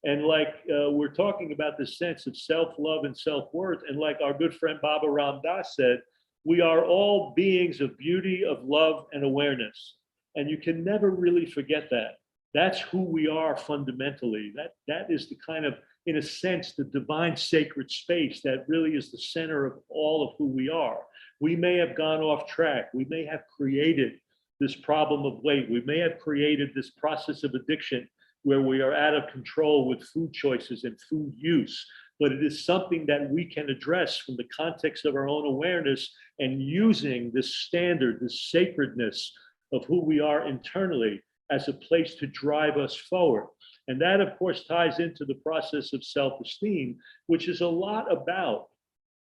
And like we're talking about this sense of self-love and self-worth, and like our good friend Baba Ram Dass said, we are all beings of beauty, of love, and awareness. And you can never really forget that. That's who we are fundamentally. That is the kind of, in a sense, the divine sacred space that really is the center of all of who we are. We may have gone off track. We may have created this problem of weight. We may have created this process of addiction where we are out of control with food choices and food use. But it is something that we can address from the context of our own awareness and using this standard, this sacredness of who we are internally as a place to drive us forward. And that, of course, ties into the process of self-esteem, which is a lot about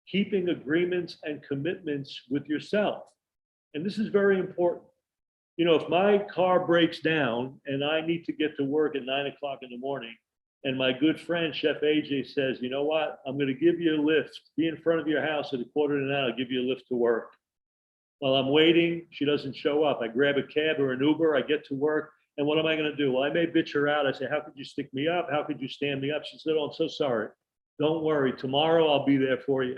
keeping agreements and commitments with yourself. And this is very important. You know, if my car breaks down and I need to get to work at 9 o'clock in the morning, and my good friend, Chef AJ says, you know what, I'm going to give you a lift. Be in front of your house at 8:45, I'll give you a lift to work. While I'm waiting, she doesn't show up. I grab a cab or an Uber, I get to work, and what am I going to do? Well, I may bitch her out. I say, how could you stick me up? How could you stand me up? She said, oh, I'm so sorry. Don't worry. Tomorrow I'll be there for you.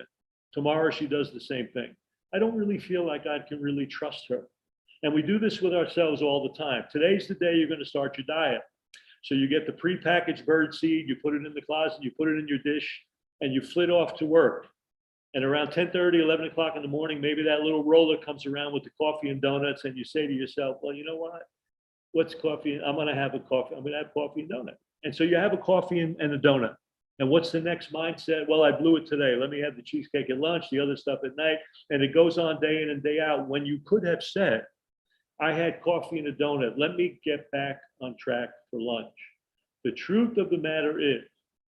Tomorrow she does the same thing. I don't really feel like I can really trust her. And we do this with ourselves all the time. Today's the day you're going to start your diet. So you get the prepackaged bird seed, you put it in the closet, you put it in your dish, and you flit off to work. And around 10:30, 11 o'clock in the morning, maybe that little roller comes around with the coffee and donuts, and you say to yourself, well, you know what? What's coffee? I'm going to have a coffee. I'm going to have coffee and donut. And so you have a coffee and a donut. And what's the next mindset? Well, I blew it today. Let me have the cheesecake at lunch, the other stuff at night. And it goes on day in and day out, when you could have said, I had coffee and a donut. Let me get back on track for lunch. The truth of the matter is,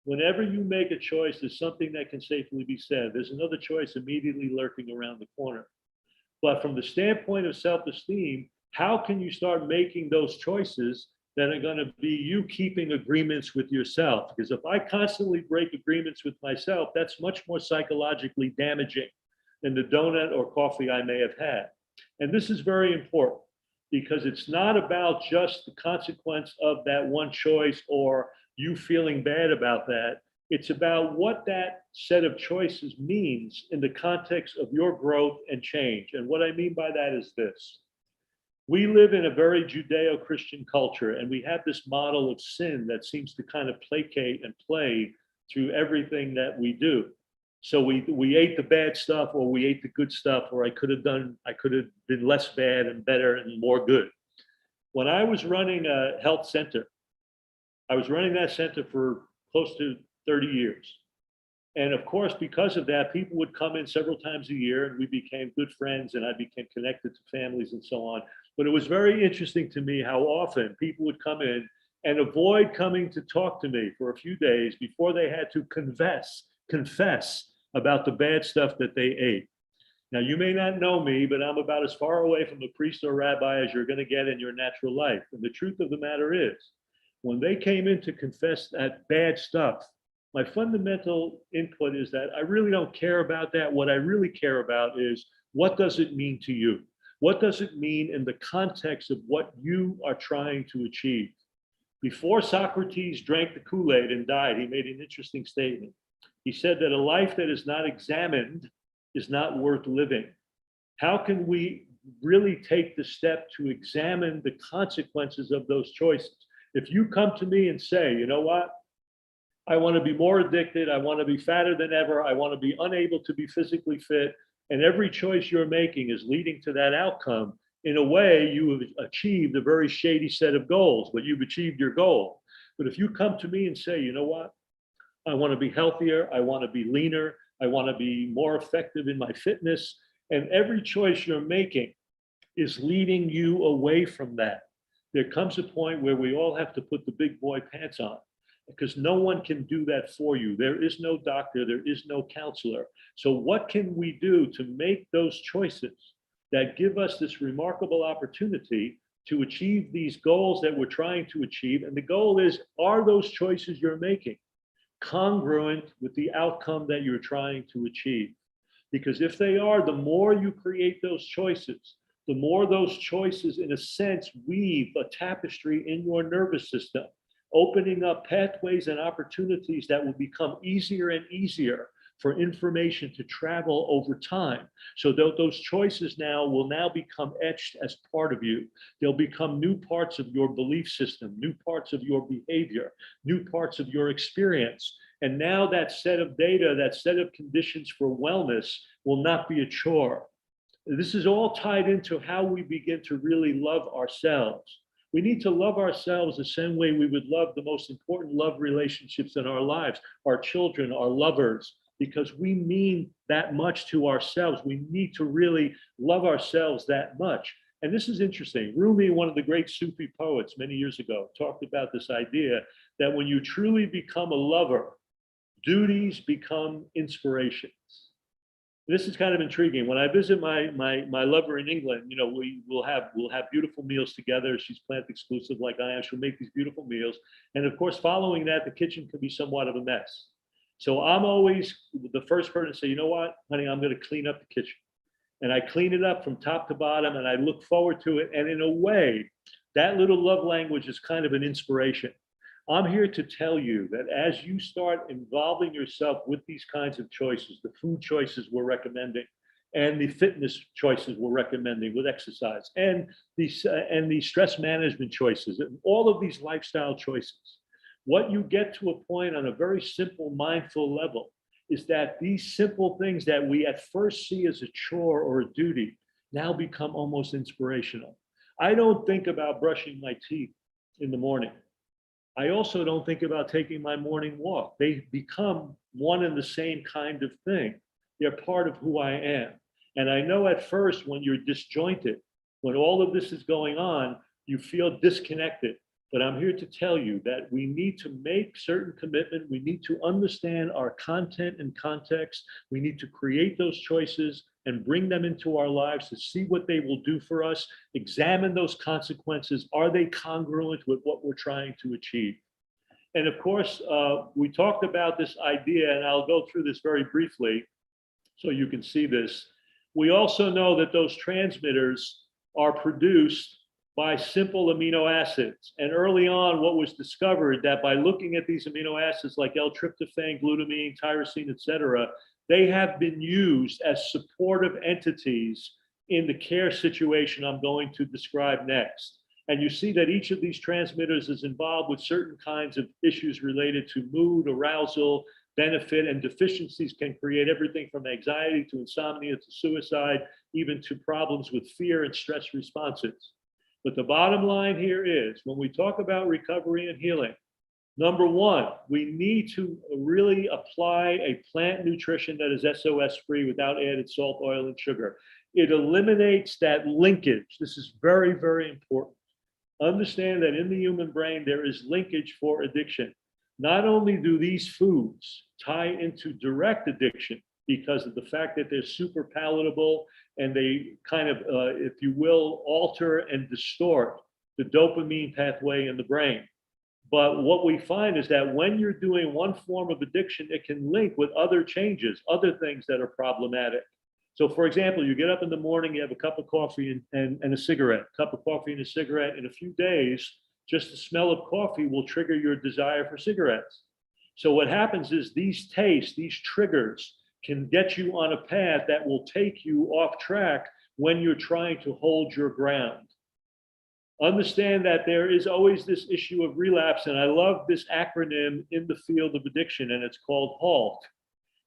whenever you make a choice, there's something that can safely be said. There's another choice immediately lurking around the corner. But from the standpoint of self-esteem, how can you start making those choices that are going to be you keeping agreements with yourself. Because if I constantly break agreements with myself, that's much more psychologically damaging than the donut or coffee I may have had. And this is very important because it's not about just the consequence of that one choice or you feeling bad about that. It's about what that set of choices means in the context of your growth and change. And what I mean by that is this. We live in a very Judeo-Christian culture, and we have this model of sin that seems to kind of placate and play through everything that we do. So we ate the bad stuff, or we ate the good stuff, or I could have been less bad and better and more good. When I was running a health center, I was running that center for close to 30 years. And of course, because of that, people would come in several times a year and we became good friends and I became connected to families and so on. But it was very interesting to me how often people would come in and avoid coming to talk to me for a few days before they had to confess about the bad stuff that they ate. Now, you may not know me, but I'm about as far away from a priest or rabbi as you're going to get in your natural life. And the truth of the matter is, when they came in to confess that bad stuff, my fundamental input is that I really don't care about that. What I really care about is, what does it mean to you? What does it mean in the context of what you are trying to achieve? Before Socrates drank the Kool-Aid and died, he made an interesting statement. He said that a life that is not examined is not worth living. How can we really take the step to examine the consequences of those choices? If you come to me and say, you know what? I want to be more addicted. I want to be fatter than ever. I want to be unable to be physically fit. And every choice you're making is leading to that outcome. In a way, you have achieved a very shady set of goals, but you've achieved your goal. But if you come to me and say, you know what? I want to be healthier. I want to be leaner. I want to be more effective in my fitness. And every choice you're making is leading you away from that. There comes a point where we all have to put the big boy pants on, because no one can do that for you. There is no doctor, there is no counselor. So what can we do to make those choices that give us this remarkable opportunity to achieve these goals that we're trying to achieve? And the goal is, are those choices you're making congruent with the outcome that you're trying to achieve? Because if they are, the more you create those choices, the more those choices, in a sense, weave a tapestry in your nervous system, opening up pathways and opportunities that will become easier and easier for information to travel over time. So those choices will now become etched as part of you. They'll become new parts of your belief system, new parts of your behavior, new parts of your experience. And now that set of data, that set of conditions for wellness will not be a chore. This is all tied into how we begin to really love ourselves. We need to love ourselves the same way we would love the most important love relationships in our lives, our children, our lovers, because we mean that much to ourselves. We need to really love ourselves that much. And this is interesting. Rumi, one of the great Sufi poets many years ago, talked about this idea that when you truly become a lover, duties become inspirations. This is kind of intriguing. When I visit my lover in England, we'll have beautiful meals together. She's plant exclusive like I am. She'll make these beautiful meals. And of course, following that, the kitchen can be somewhat of a mess. So I'm always the first person to say, you know what, honey, I'm going to clean up the kitchen. And I clean it up from top to bottom and I look forward to it. And in a way, that little love language is kind of an inspiration. I'm here to tell you that as you start involving yourself with these kinds of choices, the food choices we're recommending, and the fitness choices we're recommending with exercise, and the stress management choices, and all of these lifestyle choices, what you get to a point on a very simple, mindful level is that these simple things that we at first see as a chore or a duty now become almost inspirational. I don't think about brushing my teeth in the morning. I also don't think about taking my morning walk. They become one and the same kind of thing. They're part of who I am. And I know at first when you're disjointed, when all of this is going on, you feel disconnected. But I'm here to tell you that we need to make certain commitment. We need to understand our content and context. We need to create those choices and bring them into our lives to see what they will do for us, examine those consequences. Are they congruent with what we're trying to achieve? And of course, we talked about this idea, and I'll go through this very briefly so you can see this. We also know that those transmitters are produced by simple amino acids. And early on, what was discovered that by looking at these amino acids like L-tryptophan, glutamine, tyrosine, et cetera, they have been used as supportive entities in the care situation I'm going to describe next. And you see that each of these transmitters is involved with certain kinds of issues related to mood, arousal, benefit, and deficiencies can create everything from anxiety to insomnia to suicide, even to problems with fear and stress responses. But the bottom line here is when we talk about recovery and healing, number one, we need to really apply a plant nutrition that is SOS free without added salt, oil, and sugar. It eliminates that linkage. This is very, very important. Understand that in the human brain, there is linkage for addiction. Not only do these foods tie into direct addiction because of the fact that they're super palatable and they kind of, if you will, alter and distort the dopamine pathway in the brain. But what we find is that when you're doing one form of addiction, it can link with other changes, other things that are problematic. So for example, you get up in the morning, you have a cup of coffee and a cigarette, cup of coffee and a cigarette. In a few days, just the smell of coffee will trigger your desire for cigarettes. So what happens is these tastes, these triggers can get you on a path that will take you off track when you're trying to hold your ground. Understand that there is always this issue of relapse, and I love this acronym in the field of addiction, and it's called HALT.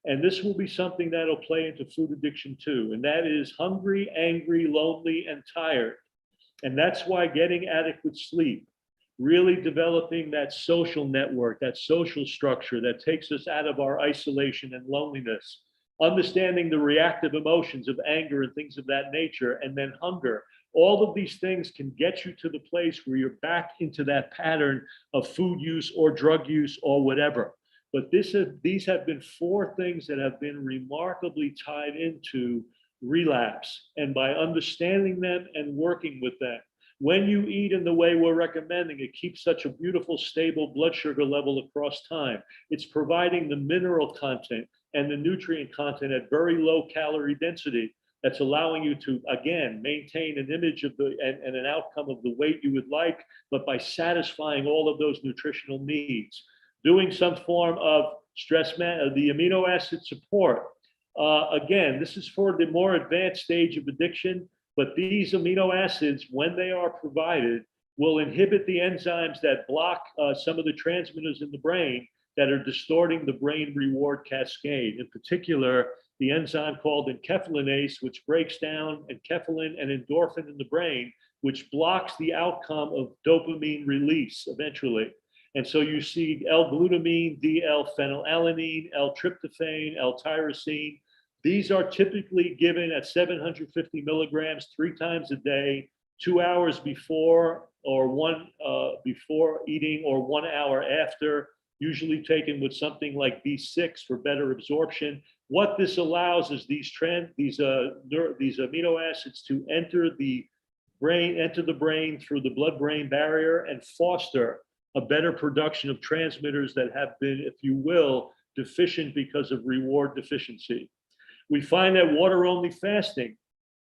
And this will be something that'll play into food addiction too, and that is hungry, angry, lonely, and tired. And that's why getting adequate sleep, really developing that social network, that social structure that takes us out of our isolation and loneliness, understanding the reactive emotions of anger and things of that nature, and then hunger. All of these things can get you to the place where you're back into that pattern of food use or drug use or whatever. But these have been four things that have been remarkably tied into relapse. And by understanding them and working with them, when you eat in the way we're recommending, it keeps such a beautiful, stable blood sugar level across time. It's providing the mineral content and the nutrient content at very low calorie density that's allowing you to, again, maintain an image of and an outcome of the weight you would like, but by satisfying all of those nutritional needs. Doing some form of the amino acid support. Again, this is for the more advanced stage of addiction, but these amino acids, when they are provided, will inhibit the enzymes that block some of the transmitters in the brain that are distorting the brain reward cascade. In particular, the enzyme called enkephalinase, which breaks down enkephalin and endorphin in the brain, which blocks the outcome of dopamine release eventually. And so you see L-glutamine, D-L-phenylalanine, L-tryptophan, L-tyrosine. These are typically given at 750 milligrams 3 times a day, 2 hours before before eating or 1 hour after, usually taken with something like B6 for better absorption. What this allows is these amino acids to enter the brain through the blood-brain barrier and foster a better production of transmitters that have been, if you will, deficient because of reward deficiency. We find that water-only fasting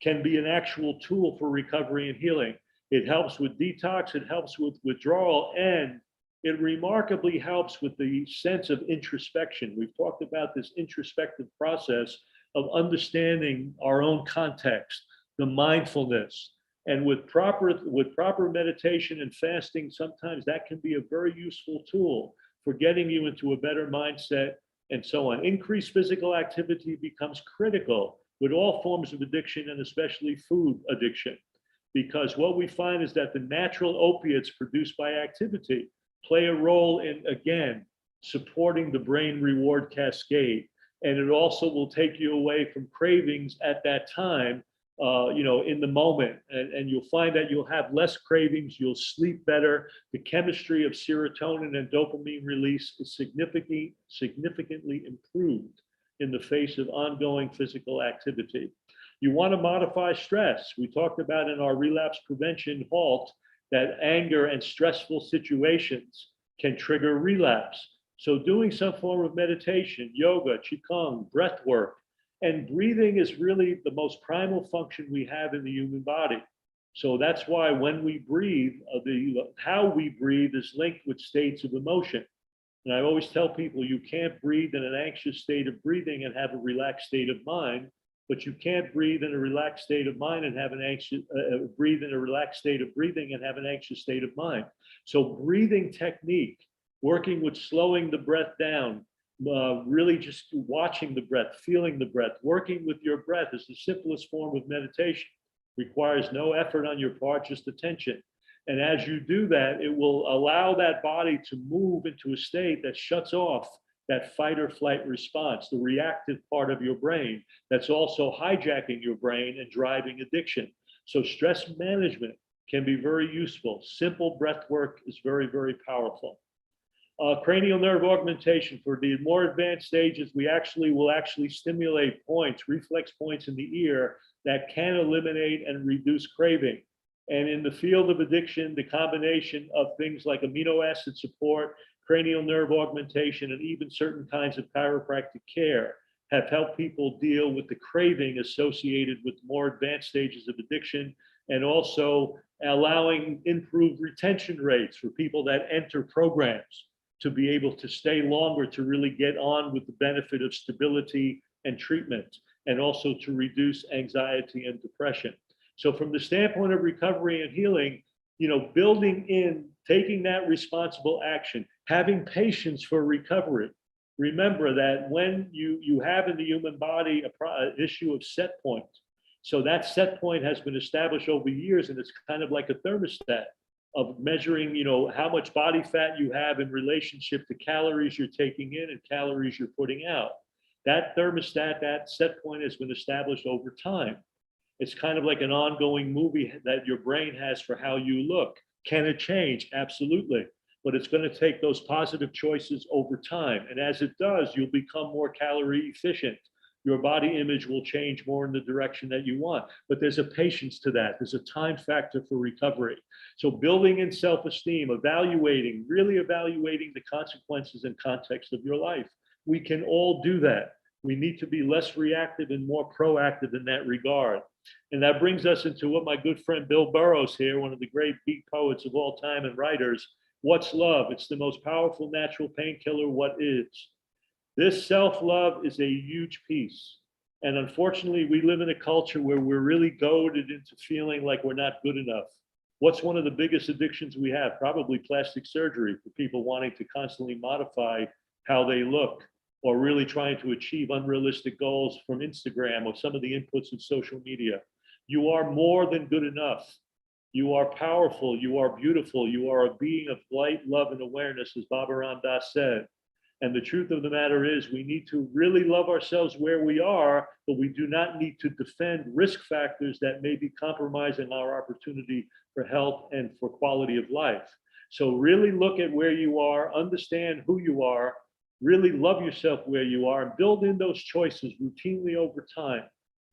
can be an actual tool for recovery and healing. It helps with detox, it helps with withdrawal, and it remarkably helps with the sense of introspection. We've talked about this introspective process of understanding our own context, the mindfulness. And with proper meditation and fasting, sometimes that can be a very useful tool for getting you into a better mindset and so on. Increased physical activity becomes critical with all forms of addiction and especially food addiction, because what we find is that the natural opiates produced by activity play a role in, again, supporting the brain reward cascade. And it also will take you away from cravings at that time, in the moment, and you'll find that you'll have less cravings, you'll sleep better. The chemistry of serotonin and dopamine release is significantly improved in the face of ongoing physical activity. You want to modify stress. We talked about in our relapse prevention halt that anger and stressful situations can trigger relapse. So doing some form of meditation, yoga, qigong, breath work, and breathing is really the most primal function we have in the human body. So that's why when we breathe, how we breathe is linked with states of emotion. And I always tell people you can't breathe in an anxious state of breathing and have a relaxed state of mind, but you can't breathe in a relaxed state of mind and have an anxious, breathe in a relaxed state of breathing and have an anxious state of mind. So breathing technique, working with slowing the breath down, really just watching the breath, feeling the breath, working with your breath is the simplest form of meditation. Requires no effort on your part, just attention. And as you do that, it will allow that body to move into a state that shuts off that fight or flight response, the reactive part of your brain that's also hijacking your brain and driving addiction. So stress management can be very useful. Simple breath work is very, very powerful. Cranial nerve augmentation for the more advanced stages, we will actually stimulate points, reflex points in the ear that can eliminate and reduce craving. And in the field of addiction, the combination of things like amino acid support, cranial nerve augmentation, and even certain kinds of chiropractic care have helped people deal with the craving associated with more advanced stages of addiction, and also allowing improved retention rates for people that enter programs to be able to stay longer, to really get on with the benefit of stability and treatment, and also to reduce anxiety and depression. So from the standpoint of recovery and healing, building in, taking that responsible action, having patience for recovery. Remember that when you have in the human body an issue of set point. So that set point has been established over years, and it's kind of like a thermostat of measuring, how much body fat you have in relationship to calories you're taking in and calories you're putting out. That thermostat, that set point has been established over time. It's kind of like an ongoing movie that your brain has for how you look. Can it change? Absolutely. But it's going to take those positive choices over time. And as it does, you'll become more calorie efficient. Your body image will change more in the direction that you want. But there's a patience to that. There's a time factor for recovery. So building in self-esteem, really evaluating the consequences and context of your life. We can all do that. We need to be less reactive and more proactive in that regard. And that brings us into what my good friend Bill Burroughs here, one of the great beat poets of all time and writers, what's love? It's the most powerful natural painkiller. What is? This self-love is a huge piece. And unfortunately, we live in a culture where we're really goaded into feeling like we're not good enough. What's one of the biggest addictions we have? Probably plastic surgery, for people wanting to constantly modify how they look, or really trying to achieve unrealistic goals from Instagram or some of the inputs of social media. You are more than good enough. You are powerful. You are beautiful. You are a being of light, love, and awareness, as Baba Ram Dass said. And the truth of the matter is, we need to really love ourselves where we are, but we do not need to defend risk factors that may be compromising our opportunity for health and for quality of life. So really look at where you are, understand who you are, really love yourself where you are, and build in those choices routinely over time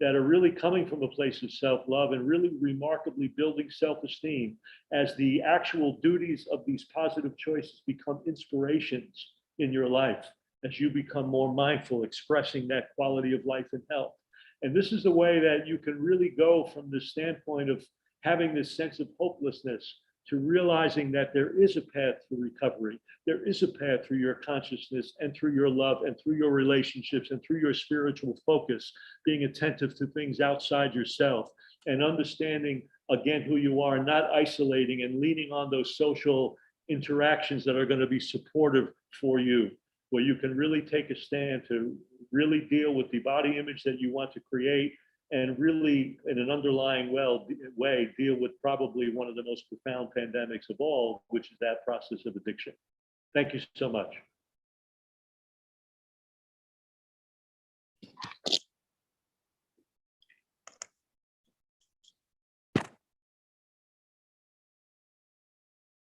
that are really coming from a place of self-love and really remarkably building self-esteem as the actual duties of these positive choices become inspirations in your life as you become more mindful, expressing that quality of life and health. And this is the way that you can really go from the standpoint of having this sense of hopelessness to realizing that there is a path for recovery. There is a path through your consciousness and through your love and through your relationships and through your spiritual focus, being attentive to things outside yourself and understanding, again, who you are, not isolating and leaning on those social interactions that are going to be supportive for you, where you can really take a stand to really deal with the body image that you want to create and really, in an underlying way, deal with probably one of the most profound pandemics of all, which is that process of addiction. Thank you so much.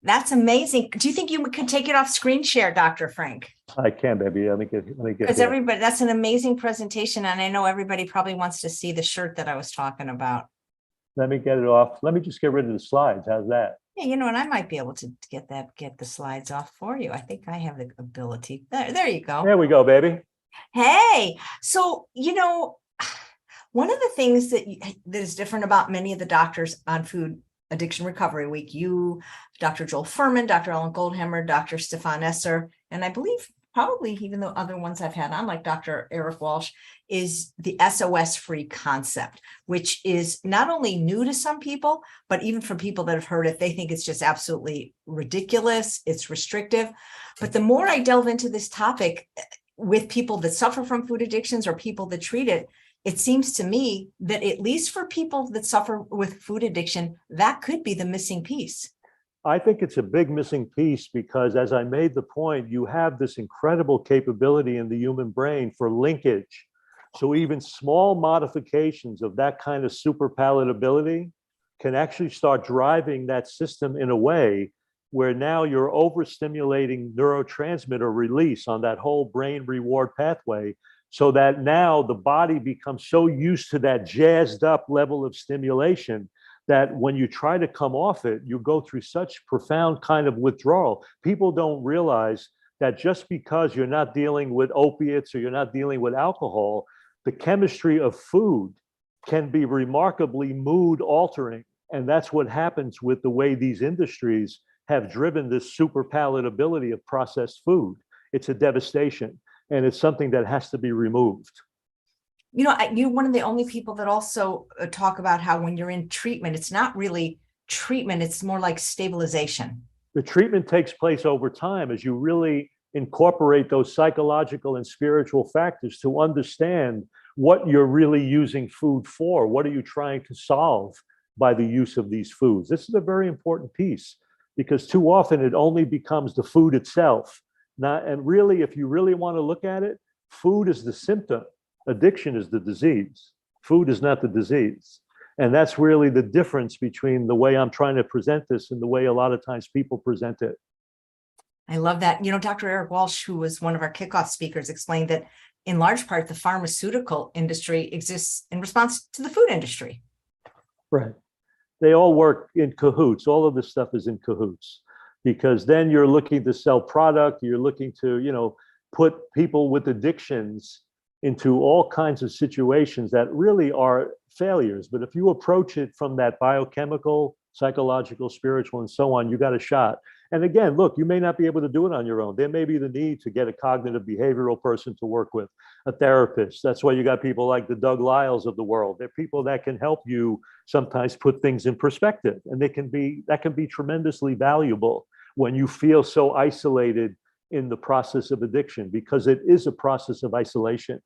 That's amazing. Do you think you could take it off screen share, Dr. Frank? I can, baby. Let me get Because there. everybody, that's an amazing presentation. And I know everybody probably wants to see the shirt that I was talking about. Let me get it off. Let me just get rid of the slides. How's that? Yeah, you know, and I might be able to get the slides off for you. I think I have the ability. There you go. There we go, baby. Hey, so, you know, one of the things that is different about many of the doctors on Food Addiction Recovery Week, you, Dr. Joel Furman, Dr. Ellen Goldhammer, Dr. Stefan Esser, and I believe probably even the other ones I've had on, like Dr. Eric Walsh, is the SOS-free concept, which is not only new to some people, but even for people that have heard it, they think it's just absolutely ridiculous. It's restrictive. But the more I delve into this topic with people that suffer from food addictions or people that treat it, it seems to me that at least for people that suffer with food addiction, that could be the missing piece. I think it's a big missing piece because, as I made the point, you have this incredible capability in the human brain for linkage. So even small modifications of that kind of super palatability can actually start driving that system in a way where now you're overstimulating neurotransmitter release on that whole brain reward pathway, so that now the body becomes so used to that jazzed up level of stimulation that when you try to come off it, you go through such profound kind of withdrawal. People don't realize that just because you're not dealing with opiates or you're not dealing with alcohol, the chemistry of food can be remarkably mood altering. And that's what happens with the way these industries have driven this super palatability of processed food. It's a devastation, and it's something that has to be removed. You know, you're one of the only people that also talk about how when you're in treatment, it's not really treatment, it's more like stabilization. The treatment takes place over time as you really incorporate those psychological and spiritual factors to understand what you're really using food for. What are you trying to solve by the use of these foods? This is a very important piece because too often it only becomes the food itself. And really, if you really want to look at it, food is the symptom. Addiction is the disease. Food is not the disease. And that's really the difference between the way I'm trying to present this and the way a lot of times people present it. I love that. You know, Dr. Eric Walsh, who was one of our kickoff speakers, explained that in large part, the pharmaceutical industry exists in response to the food industry. Right. They all work in cahoots. All of this stuff is in cahoots because then you're looking to sell product. You're looking to, put people with addictions into all kinds of situations that really are failures. But if you approach it from that biochemical, psychological, spiritual, and so on, you got a shot. And again, look, you may not be able to do it on your own. There may be the need to get a cognitive behavioral person to work with, a therapist. That's why you got people like the Doug Lyles of the world. They're people that can help you sometimes put things in perspective. And that can be tremendously valuable when you feel so isolated in the process of addiction, because it is a process of isolation.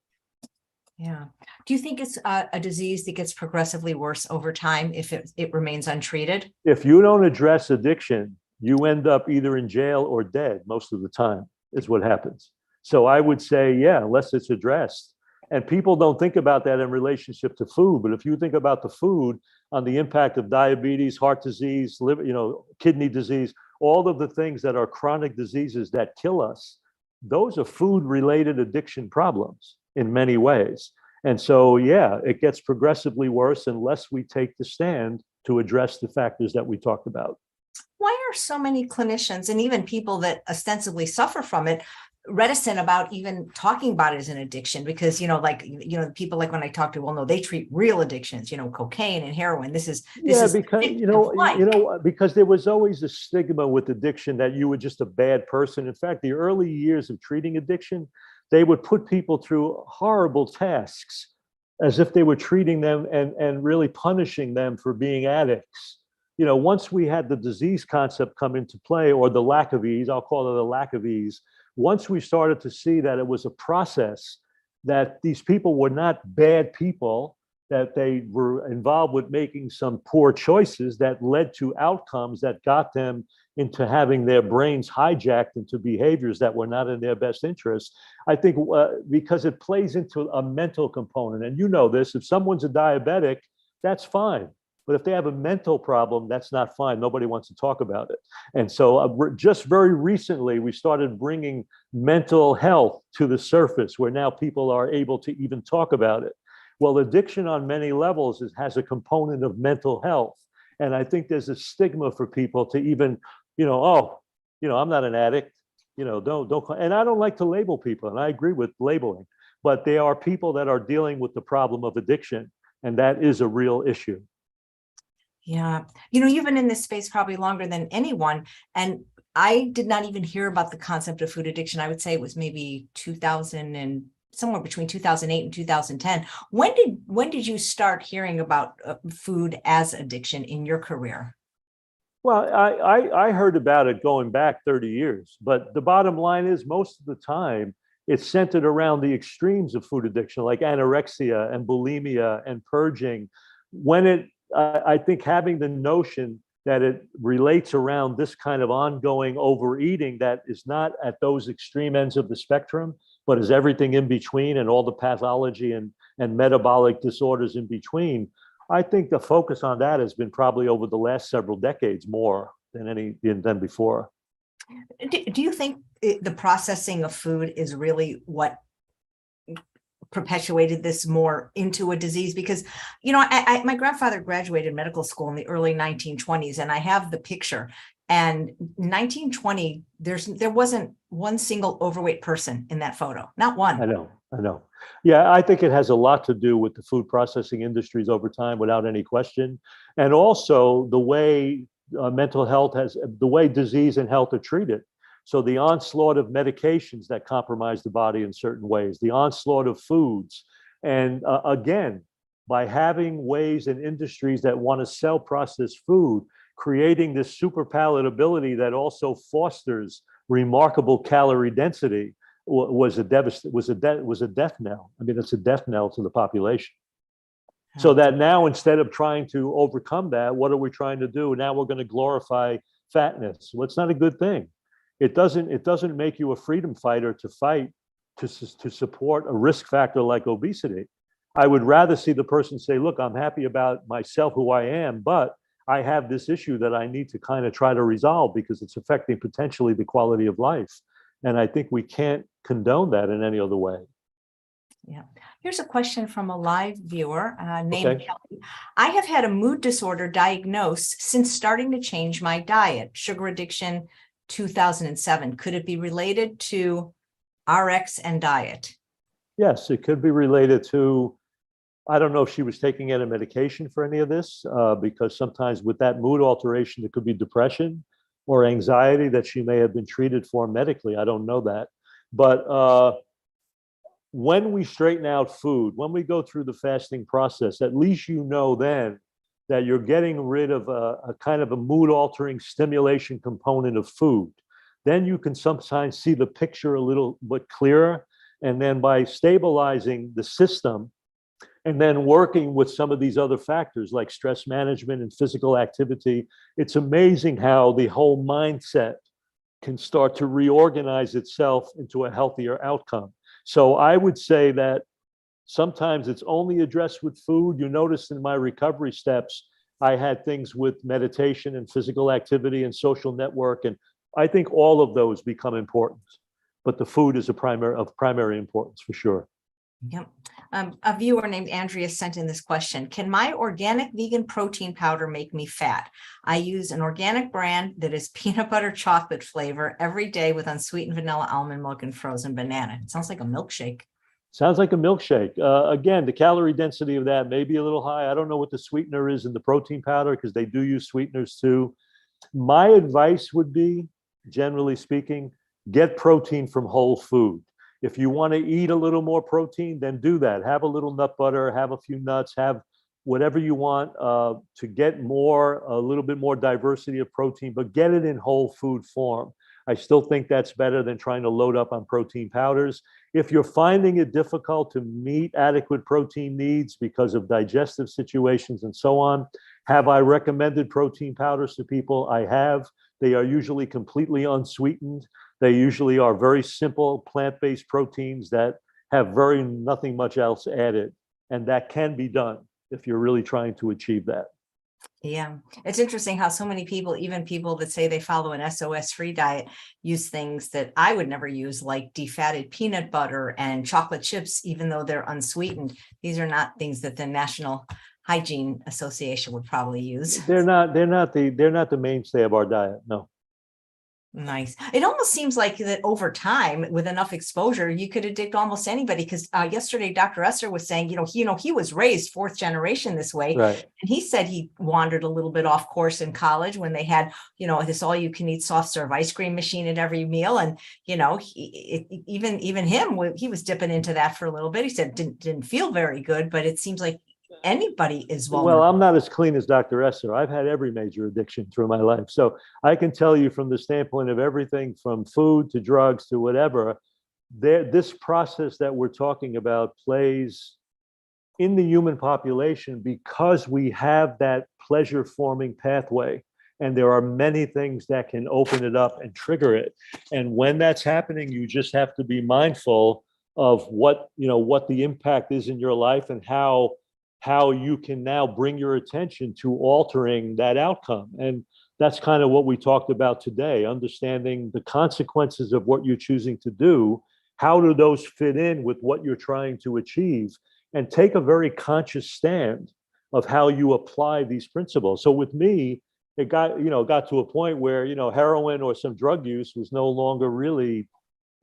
Yeah. Do you think it's a disease that gets progressively worse over time if it remains untreated? If you don't address addiction, you end up either in jail or dead most of the time, is what happens. So I would say, yeah, unless it's addressed. And people don't think about that in relationship to food. But if you think about the food on the impact of diabetes, heart disease, liver, kidney disease, all of the things that are chronic diseases that kill us, those are food-related addiction problems in many ways. And so, yeah, it gets progressively worse unless we take the stand to address the factors that we talked about. Why are so many clinicians and even people that ostensibly suffer from it reticent about even talking about it as an addiction? Because, people like when I talk to, well, no, they treat real addictions, cocaine and heroin. This is because there was always a stigma with addiction that you were just a bad person. In fact, the early years of treating addiction, they would put people through horrible tasks as if they were treating them and really punishing them for being addicts. Once we had the disease concept come into play, or the lack of ease, I'll call it a lack of ease, once we started to see that it was a process, that these people were not bad people, that they were involved with making some poor choices that led to outcomes that got them into having their brains hijacked into behaviors that were not in their best interest. I think because it plays into a mental component. And you know this, if someone's a diabetic, that's fine. But if they have a mental problem, that's not fine. Nobody wants to talk about it. And so just very recently, we started bringing mental health to the surface where now people are able to even talk about it. Well, addiction on many levels has a component of mental health. And I think there's a stigma for people to even, oh, I'm not an addict, don't, and I don't like to label people, and I agree with labeling, but there are people that are dealing with the problem of addiction, and that is a real issue. Yeah. You've been in this space probably longer than anyone. And I did not even hear about the concept of food addiction. I would say it was maybe 2000 and somewhere between 2008 and 2010. When did you start hearing about food as addiction in your career? Well, I heard about it going back 30 years, but the bottom line is most of the time it's centered around the extremes of food addiction, like anorexia and bulimia and purging. I think having the notion that it relates around this kind of ongoing overeating that is not at those extreme ends of the spectrum, but is everything in between and all the pathology and metabolic disorders in between. I think the focus on that has been probably over the last several decades more than before. Do you think the processing of food is really what perpetuated this more into a disease? Because, my grandfather graduated medical school in the early 1920s, and I have the picture. And 1920, there wasn't one single overweight person in that photo, not one. I know. Yeah, I think it has a lot to do with the food processing industries over time, without any question. And also the way mental health the way disease and health are treated. So the onslaught of medications that compromise the body in certain ways, the onslaught of foods. And again, by having ways and industries that want to sell processed food, creating this super palatability that also fosters remarkable calorie density was a death knell. I mean, it's a death knell to the population. So that now, instead of trying to overcome that, what are we trying to do? Now we're going to glorify fatness. Well, it's not a good thing. It doesn't make you a freedom fighter to fight to support a risk factor like obesity. I would rather see the person say, look, I'm happy about myself, who I am, but I have this issue that I need to kind of try to resolve because it's affecting potentially the quality of life. And I think we can't condone that in any other way. Yeah. Here's a question from a live viewer named Okay. Kelly. I have had a mood disorder diagnosed since starting to change my diet. Sugar addiction, 2007. Could it be related to RX and diet? Yes, it could be related to, I don't know if she was taking any medication for any of this, because sometimes with that mood alteration, it could be depression or anxiety that she may have been treated for medically. I don't know that. But when we straighten out food, when we go through the fasting process, at least then that you're getting rid of a kind of a mood altering stimulation component of food. Then you can sometimes see the picture a little bit clearer. And then by stabilizing the system and then working with some of these other factors like stress management and physical activity, it's amazing how the whole mindset can start to reorganize itself into a healthier outcome. So I would say that sometimes it's only addressed with food. You notice in my recovery steps, I had things with meditation and physical activity and social network. And I think all of those become important, but the food is of primary importance for sure. Yep. A viewer named Andrea sent in this question. Can my organic vegan protein powder make me fat? I use an organic brand that is peanut butter chocolate flavor every day with unsweetened vanilla almond milk and frozen banana. It sounds like a milkshake. Sounds like a milkshake. Again, the calorie density of that may be a little high. I don't know what the sweetener is in the protein powder because they do use sweeteners too. My advice would be, generally speaking, get protein from whole food. If you want to eat a little more protein, then do that. Have a little nut butter, have a few nuts, have whatever you want to get a little bit more diversity of protein, but get it in whole food form. I still think that's better than trying to load up on protein powders. If you're finding it difficult to meet adequate protein needs because of digestive situations and so on, have I recommended protein powders to people? I have. They are usually completely unsweetened. They usually are very simple plant-based proteins that have nothing much else added. And that can be done if you're really trying to achieve that. Yeah, it's interesting how so many people, even people that say they follow an SOS-free diet, use things that I would never use, like defatted peanut butter and chocolate chips, even though they're unsweetened. These are not things that the National Hygiene Association would probably use. They're not the mainstay of our diet. No. Nice. It almost seems like that over time, with enough exposure, you could addict almost anybody. Because yesterday, Dr. Esser was saying, he was raised fourth generation this way, Right. and he said he wandered a little bit off course in college when they had, this all-you-can-eat soft serve ice cream machine at every meal, and even him, he was dipping into that for a little bit. He said didn't feel very good, but it seems like anybody is vulnerable. Well, I'm not as clean as Dr. Esser. I've had every major addiction through my life. So I can tell you from the standpoint of everything from food to drugs to whatever, this process that we're talking about plays in the human population because we have that pleasure forming pathway. And there are many things that can open it up and trigger it. And when that's happening, you just have to be mindful of what the impact is in your life and how you can now bring your attention to altering that outcome. And that's kind of what we talked about today, understanding the consequences of what you're choosing to do. How do those fit in with what you're trying to achieve? And take a very conscious stand of how you apply these principles. So with me, it got to a point where, heroin or some drug use was no longer really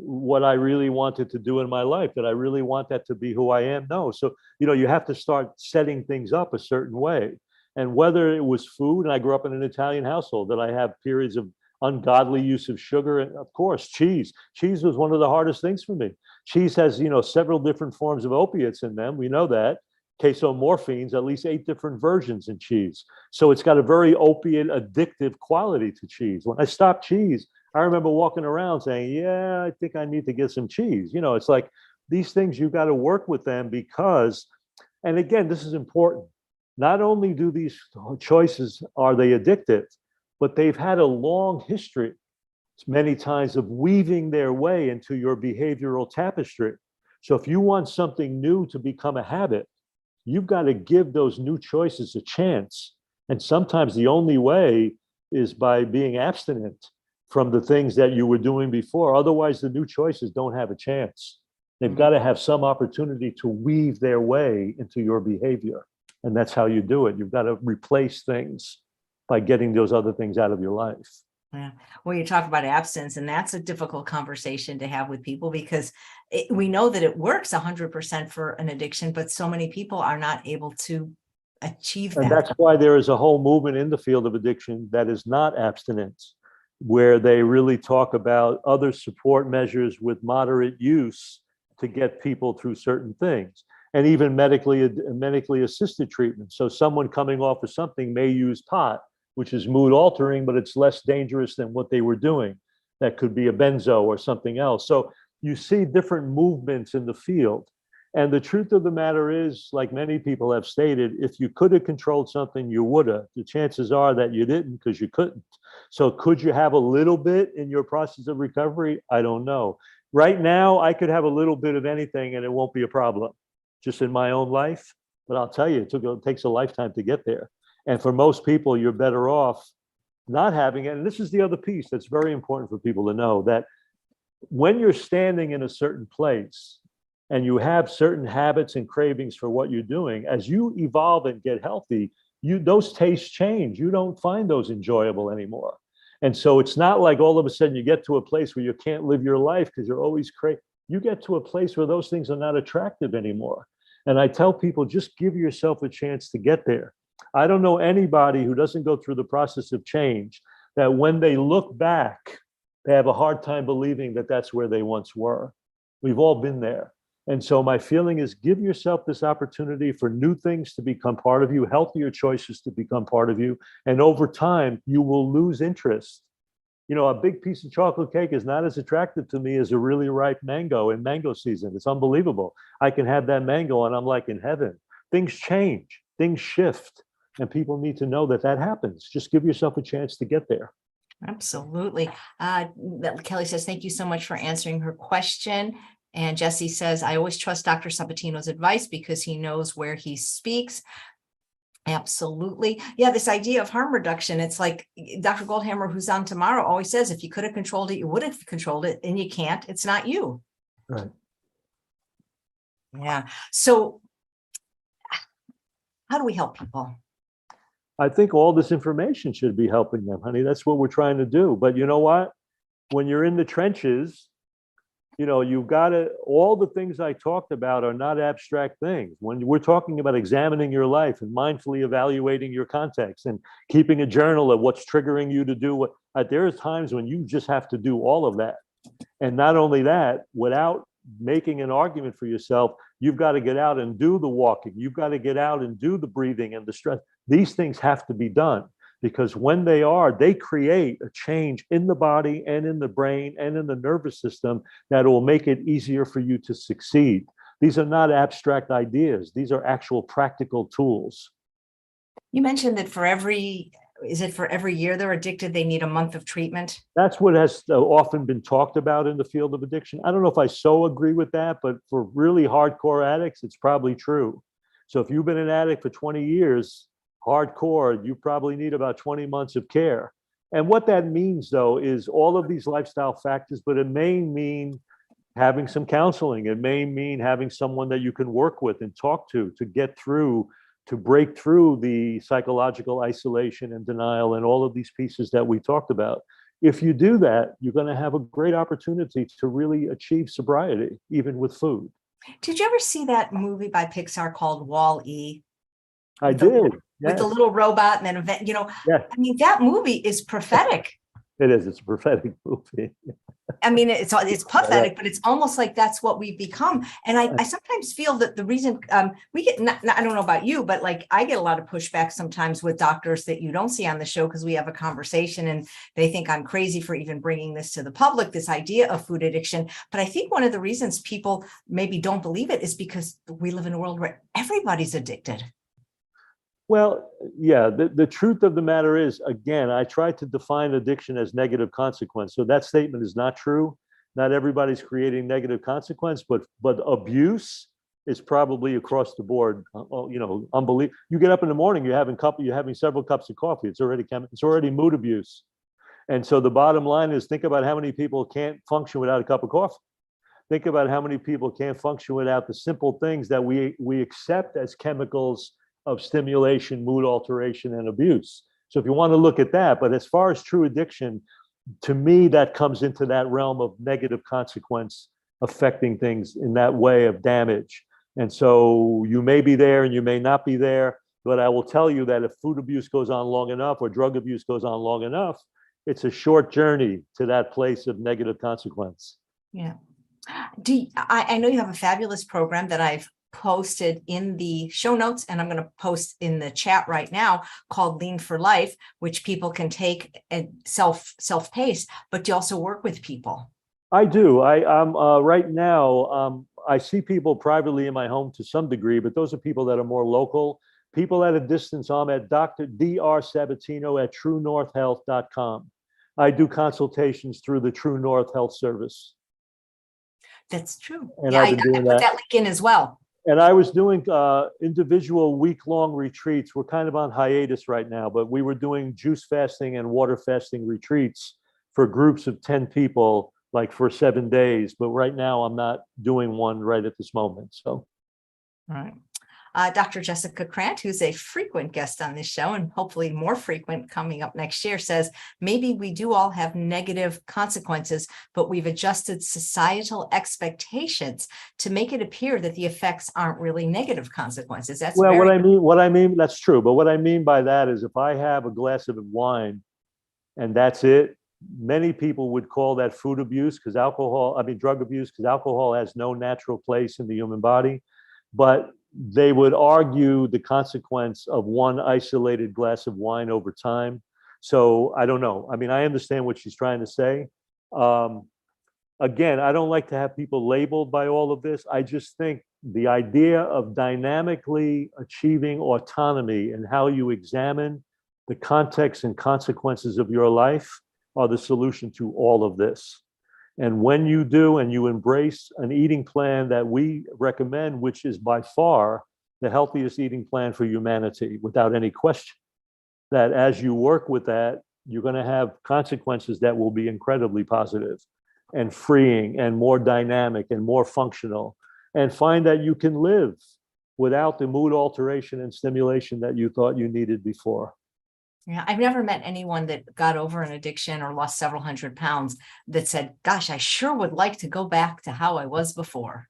what I really wanted to do in my life. Did I really want that to be who I am? No. So, you have to start setting things up a certain way. And whether it was food, and I grew up in an Italian household, that I have periods of ungodly use of sugar, and of course, cheese. Cheese was one of the hardest things for me. Cheese has, several different forms of opiates in them. We know that. Casomorphines, at least 8 different versions in cheese. So it's got a very opiate addictive quality to cheese. When I stopped cheese, I remember walking around saying, yeah, I think I need to get some cheese. It's like these things, you've got to work with them because, and again, this is important. Not only do these choices, are they addictive, but they've had a long history, many times, of weaving their way into your behavioral tapestry. So if you want something new to become a habit, you've got to give those new choices a chance. And sometimes the only way is by being abstinent from the things that you were doing before. Otherwise, the new choices don't have a chance. They've got to have some opportunity to weave their way into your behavior. And that's how you do it. You've got to replace things by getting those other things out of your life. Yeah. Well, you talk about abstinence, and that's a difficult conversation to have with people because we know that it works 100% for an addiction, but so many people are not able to achieve that. And that's why there is a whole movement in the field of addiction that is not abstinence, where they really talk about other support measures with moderate use to get people through certain things, and even medically assisted treatment. So someone coming off of something may use pot, which is mood altering, but it's less dangerous than what they were doing. That could be a benzo or something else. So you see different movements in the field. And the truth of the matter is, like many people have stated, if you could have controlled something, you would have. The chances are that you didn't because you couldn't. So could you have a little bit in your process of recovery? I don't know. Right now, I could have a little bit of anything and it won't be a problem, just in my own life. But I'll tell you, it takes a lifetime to get there. And for most people, you're better off not having it. And this is the other piece that's very important for people to know, that when you're standing in a certain place and you have certain habits and cravings for what you're doing, as you evolve and get healthy, those tastes change. You don't find those enjoyable anymore. And so it's not like all of a sudden you get to a place where you can't live your life because you're always craving. You get to a place where those things are not attractive anymore. And I tell people, just give yourself a chance to get there. I don't know anybody who doesn't go through the process of change that when they look back, they have a hard time believing that that's where they once were. We've all been there. And so my feeling is, give yourself this opportunity for new things to become part of you, healthier choices to become part of you. And over time, you will lose interest. A big piece of chocolate cake is not as attractive to me as a really ripe mango in mango season. It's unbelievable. I can have that mango and I'm like in heaven. Things change, things shift, and people need to know that happens. Just give yourself a chance to get there. Absolutely. Kelly says, thank you so much for answering her question. And Jesse says, I always trust Dr. Sabatino's advice because he knows where he speaks. Absolutely. Yeah, this idea of harm reduction, it's like Dr. Goldhammer, who's on tomorrow, always says, if you could have controlled it, you would have controlled it, and you can't. It's not you. Right. Yeah. So how do we help people? I think all this information should be helping them, honey. That's what we're trying to do. But you know what? When you're in the trenches, you've got to, all the things I talked about are not abstract things. When we're talking about examining your life and mindfully evaluating your context and keeping a journal of what's triggering you to do what, there are times when you just have to do all of that. And not only that, without making an argument for yourself, you've got to get out and do the walking. You've got to get out and do the breathing and the stress. These things have to be done, because when they create a change in the body and in the brain and in the nervous system that will make it easier for you to succeed. These are not abstract ideas. These are actual practical tools. You mentioned that for every year they're addicted, they need a month of treatment? That's what has often been talked about in the field of addiction. I don't know if I so agree with that, but for really hardcore addicts, it's probably true. So if you've been an addict for 20 years, hardcore, you probably need about 20 months of care. And what that means, though, is all of these lifestyle factors, but it may mean having some counseling. It may mean having someone that you can work with and talk to get through, to break through the psychological isolation and denial and all of these pieces that we talked about. If you do that, you're going to have a great opportunity to really achieve sobriety, even with food. Did you ever see that movie by Pixar called Wall-E? I did. With the Yes. little robot and then event, Yes, I mean, that movie is prophetic. it is. It's a prophetic movie. I mean, it's pathetic, but it's almost like that's what we've become. And I sometimes feel that the reason we get, I don't know about you, but like I get a lot of pushback sometimes with doctors that you don't see on the show, because we have a conversation and they think I'm crazy for even bringing this to the public, this idea of food addiction. But I think one of the reasons people maybe don't believe it is because we live in a world where everybody's addicted. Well, yeah, the truth of the matter is, again, I tried to define addiction as negative consequence. So that statement is not true. Not everybody's creating negative consequence, but abuse is probably across the board. Unbelievable. You get up in the morning, you're having several cups of coffee. It's already mood abuse. And so the bottom line is, think about how many people can't function without a cup of coffee. Think about how many people can't function without the simple things that we accept as chemicals of stimulation, mood alteration, and abuse. So if you want to look at that, but as far as true addiction, to me, that comes into that realm of negative consequence affecting things in that way of damage. And so you may be there and you may not be there, but I will tell you that if food abuse goes on long enough or drug abuse goes on long enough, it's a short journey to that place of negative consequence. Yeah. I know you have a fabulous program that I've posted in the show notes, and I'm going to post in the chat right now, called Lean for Life, which people can take and self-paced, but you also work with people. I do. I'm right now, I see people privately in my home to some degree, but those are people that are more local. People at a distance, I'm at Dr. Dr. Sabatino at truenorthhealth.com. I do consultations through the True North Health Service. That's true. And yeah, I've been doing I put that link in as well. And I was doing individual week-long retreats. We're kind of on hiatus right now, but we were doing juice fasting and water fasting retreats for groups of 10 people, like for 7 days. But right now, I'm not doing one right at this moment. So, all right. Dr. Jessica Krant, who's a frequent guest on this show and hopefully more frequent coming up next year, says, maybe we do all have negative consequences, but we've adjusted societal expectations to make it appear that the effects aren't really negative consequences. That's well, what I mean, that's true. But what I mean by that is, if I have a glass of wine and that's it, many people would call that food abuse, because drug abuse, because alcohol has no natural place in the human body. But they would argue the consequence of one isolated glass of wine over time. So I don't know. I mean, I understand what she's trying to say. Again, I don't like to have people labeled by all of this. I just think the idea of dynamically achieving autonomy and how you examine the context and consequences of your life are the solution to all of this. And when you do and you embrace an eating plan that we recommend, which is by far the healthiest eating plan for humanity without any question. That as you work with that, you're going to have consequences that will be incredibly positive and freeing and more dynamic and more functional, and find that you can live without the mood alteration and stimulation that you thought you needed before. Yeah, I've never met anyone that got over an addiction or lost several hundred pounds that said, gosh, I sure would like to go back to how I was before.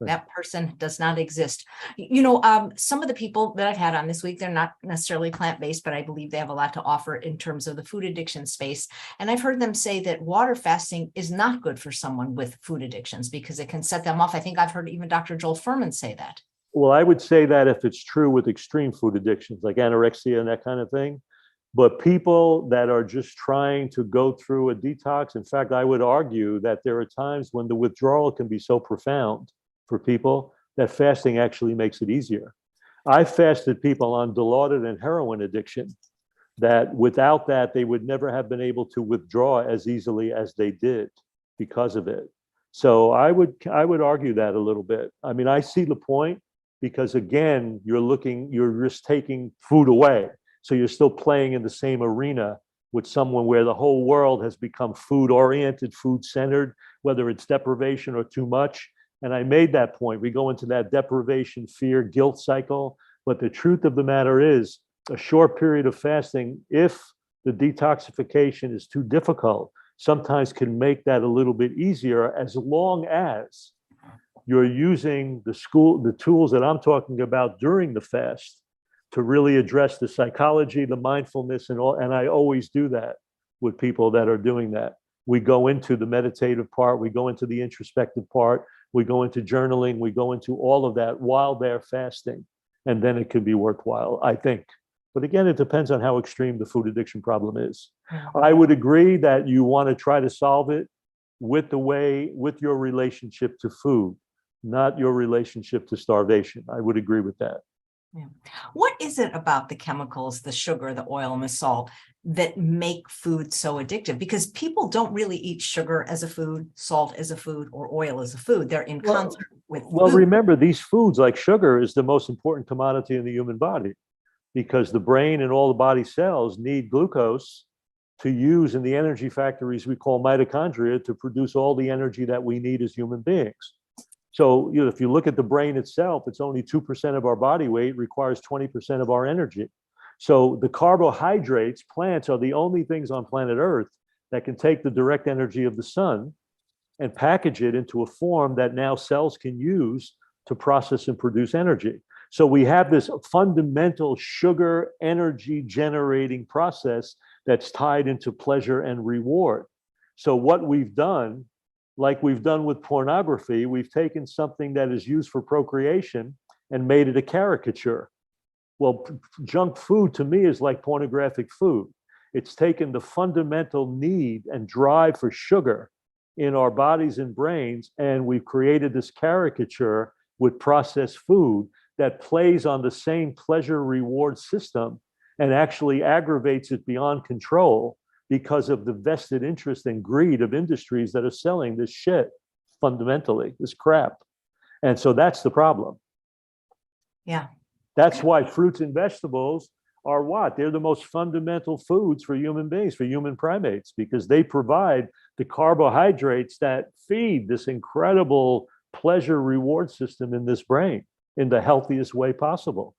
That person does not exist. Some of the people that I've had on this week, they're not necessarily plant-based, but I believe they have a lot to offer in terms of the food addiction space. And I've heard them say that water fasting is not good for someone with food addictions because it can set them off. I think I've heard even Dr. Joel Fuhrman say that. Well, I would say that if it's true with extreme food addictions like anorexia and that kind of thing, but people that are just trying to go through a detox, in fact, I would argue that there are times when the withdrawal can be so profound for people that fasting actually makes it easier. I fasted people on Dilaudid and heroin addiction that without that, they would never have been able to withdraw as easily as they did because of it. So I would argue that a little bit. I mean, I see the point because again, you're just taking food away. So you're still playing in the same arena with someone where the whole world has become food oriented, food centered, whether it's deprivation or too much. And I made that point. We go into that deprivation, fear, guilt cycle. But the truth of the matter is a short period of fasting, if the detoxification is too difficult, sometimes can make that a little bit easier as long as you're using the tools that I'm talking about during the fast to really address the psychology, the mindfulness, and all. And I always do that with people that are doing that. We go into the meditative part, we go into the introspective part, we go into journaling, we go into all of that while they're fasting. And then it can be worthwhile, I think. But again, it depends on how extreme the food addiction problem is. I would agree that you want to try to solve it with your relationship to food, not your relationship to starvation. I would agree with that. Yeah. What is it about the chemicals, the sugar, the oil, and the salt that make food so addictive? Because people don't really eat sugar as a food, salt as a food, or oil as a food. They're in concert with Well, food. remember, these foods like sugar is the most important commodity in the human body because the brain and all the body cells need glucose to use in the energy factories we call mitochondria to produce all the energy that we need as human beings. So, if you look at the brain itself, it's only 2% of our body weight, requires 20% of our energy. So the carbohydrates, plants are the only things on planet Earth that can take the direct energy of the sun and package it into a form that now cells can use to process and produce energy. So we have this fundamental sugar energy generating process that's tied into pleasure and reward. So what we've done, like we've done with pornography, we've taken something that is used for procreation and made it a caricature. Well, junk food to me is like pornographic food. It's taken the fundamental need and drive for sugar in our bodies and brains, and we've created this caricature with processed food that plays on the same pleasure reward system and actually aggravates it beyond control because of the vested interest and greed of industries that are selling this shit, fundamentally, this crap. And so that's the problem. Yeah. That's why fruits and vegetables are what? They're the most fundamental foods for human beings, for human primates, because they provide the carbohydrates that feed this incredible pleasure reward system in this brain in the healthiest way possible.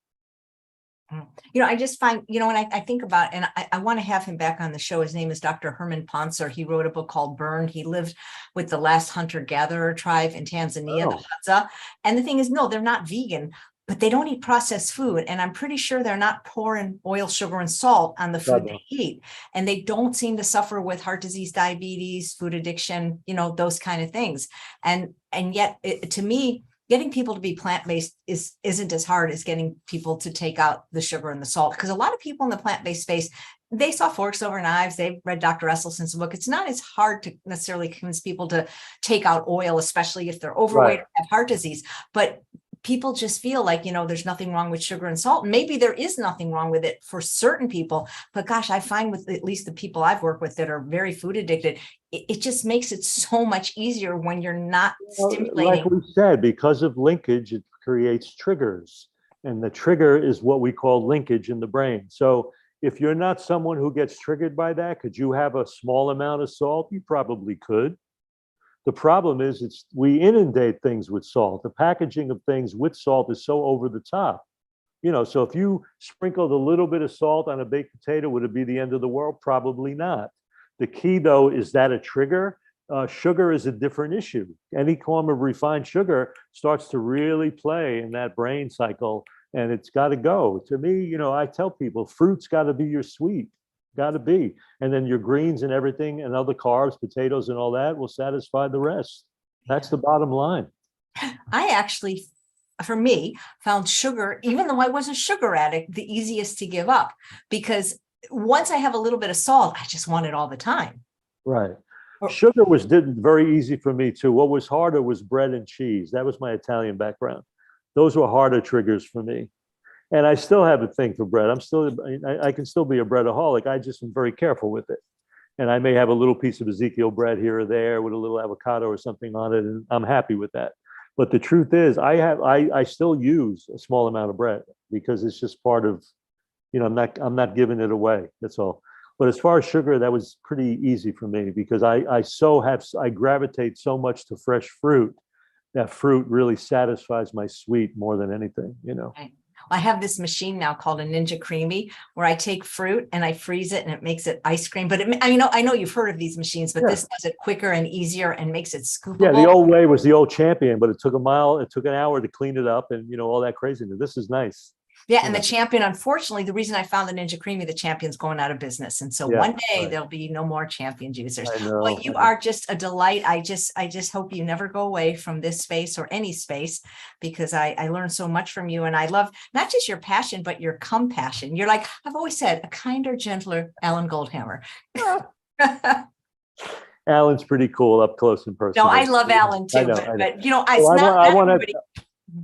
I just find, when I think about, and I want to have him back on the show. His name is Dr. Herman Poncer. He wrote a book called Burn. He lived with the last hunter-gatherer tribe in Tanzania, the Hadza. And the thing is, no, they're not vegan, but they don't eat processed food. And I'm pretty sure they're not pouring oil, sugar, and salt on the food they eat. And they don't seem to suffer with heart disease, diabetes, food addiction, those kind of things. And yet, to me, getting people to be plant-based isn't as hard as getting people to take out the sugar and the salt. Because a lot of people in the plant-based space, they saw Forks Over Knives, they've read Dr. Esselson's book. It's not as hard to necessarily convince people to take out oil, especially if they're overweight or have heart disease. But people just feel like, there's nothing wrong with sugar and salt. Maybe there is nothing wrong with it for certain people, but gosh, I find with at least the people I've worked with that are very food addicted, it just makes it so much easier when you're not stimulating. Like we said, because of linkage, it creates triggers. And the trigger is what we call linkage in the brain. So if you're not someone who gets triggered by that, could you have a small amount of salt? You probably could. The problem is we inundate things with salt. The packaging of things with salt is so over the top. So if you sprinkled a little bit of salt on a baked potato, would it be the end of the world? Probably not. The key, though, is that a trigger? Sugar is a different issue. Any form of refined sugar starts to really play in that brain cycle, and it's got to go. To me, I tell people, fruit's got to be your sweet, got to be. And then your greens and everything and other carbs, potatoes and all that will satisfy the rest. That's the bottom line. I actually, for me, found sugar, even though I was a sugar addict, the easiest to give up, because once I have a little bit of salt, I just want it all the time. Right. Sugar did very easy for me too. What was harder was bread and cheese. That was my Italian background. Those were harder triggers for me. And I still have a thing for bread. I can still be a breadaholic. I just am very careful with it. And I may have a little piece of Ezekiel bread here or there with a little avocado or something on it, and I'm happy with that. But the truth is, I still use a small amount of bread because it's just part of, I'm not giving it away. That's all. But as far as sugar, that was pretty easy for me because I gravitate so much to fresh fruit. That fruit really satisfies my sweet more than anything, Right. I have this machine now called a Ninja Creamy where I take fruit and I freeze it and it makes it ice cream. But I know you've heard of these machines, but this does it quicker and easier and makes it scoopable. Yeah, the old way was the old Champion, but it took an hour to clean it up and all that craziness. This is nice. Yeah, and the Champion, unfortunately, the reason I found the Ninja Creamy, the Champion's going out of business. And so one day there'll be no more Champion juicers. But you are just a delight. I just hope you never go away from this space or any space, because I learned so much from you. And I love not just your passion, but your compassion. You're like, I've always said, a kinder, gentler Alan Goldhammer. Alan's pretty cool up close and personal. No, I love Alan too, but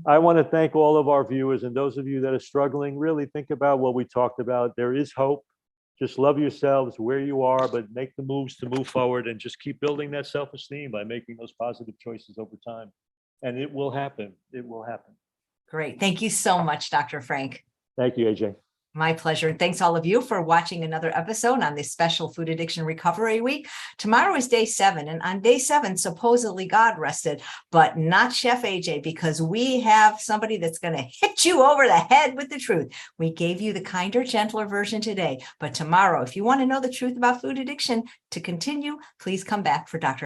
I want to thank all of our viewers and those of you that are struggling. Really think about what we talked about. There is hope. Just love yourselves where you are, but make the moves to move forward and just keep building that self-esteem by making those positive choices over time. And it will happen. It will happen. Great. Thank you so much, Dr. Frank. Thank you, AJ. My pleasure. And thanks all of you for watching another episode on this special Food Addiction Recovery Week. Tomorrow is day 7. And on day 7, supposedly God rested, but not Chef AJ, because we have somebody that's going to hit you over the head with the truth. We gave you the kinder, gentler version today. But tomorrow, if you want to know the truth about food addiction to continue, please come back for Dr.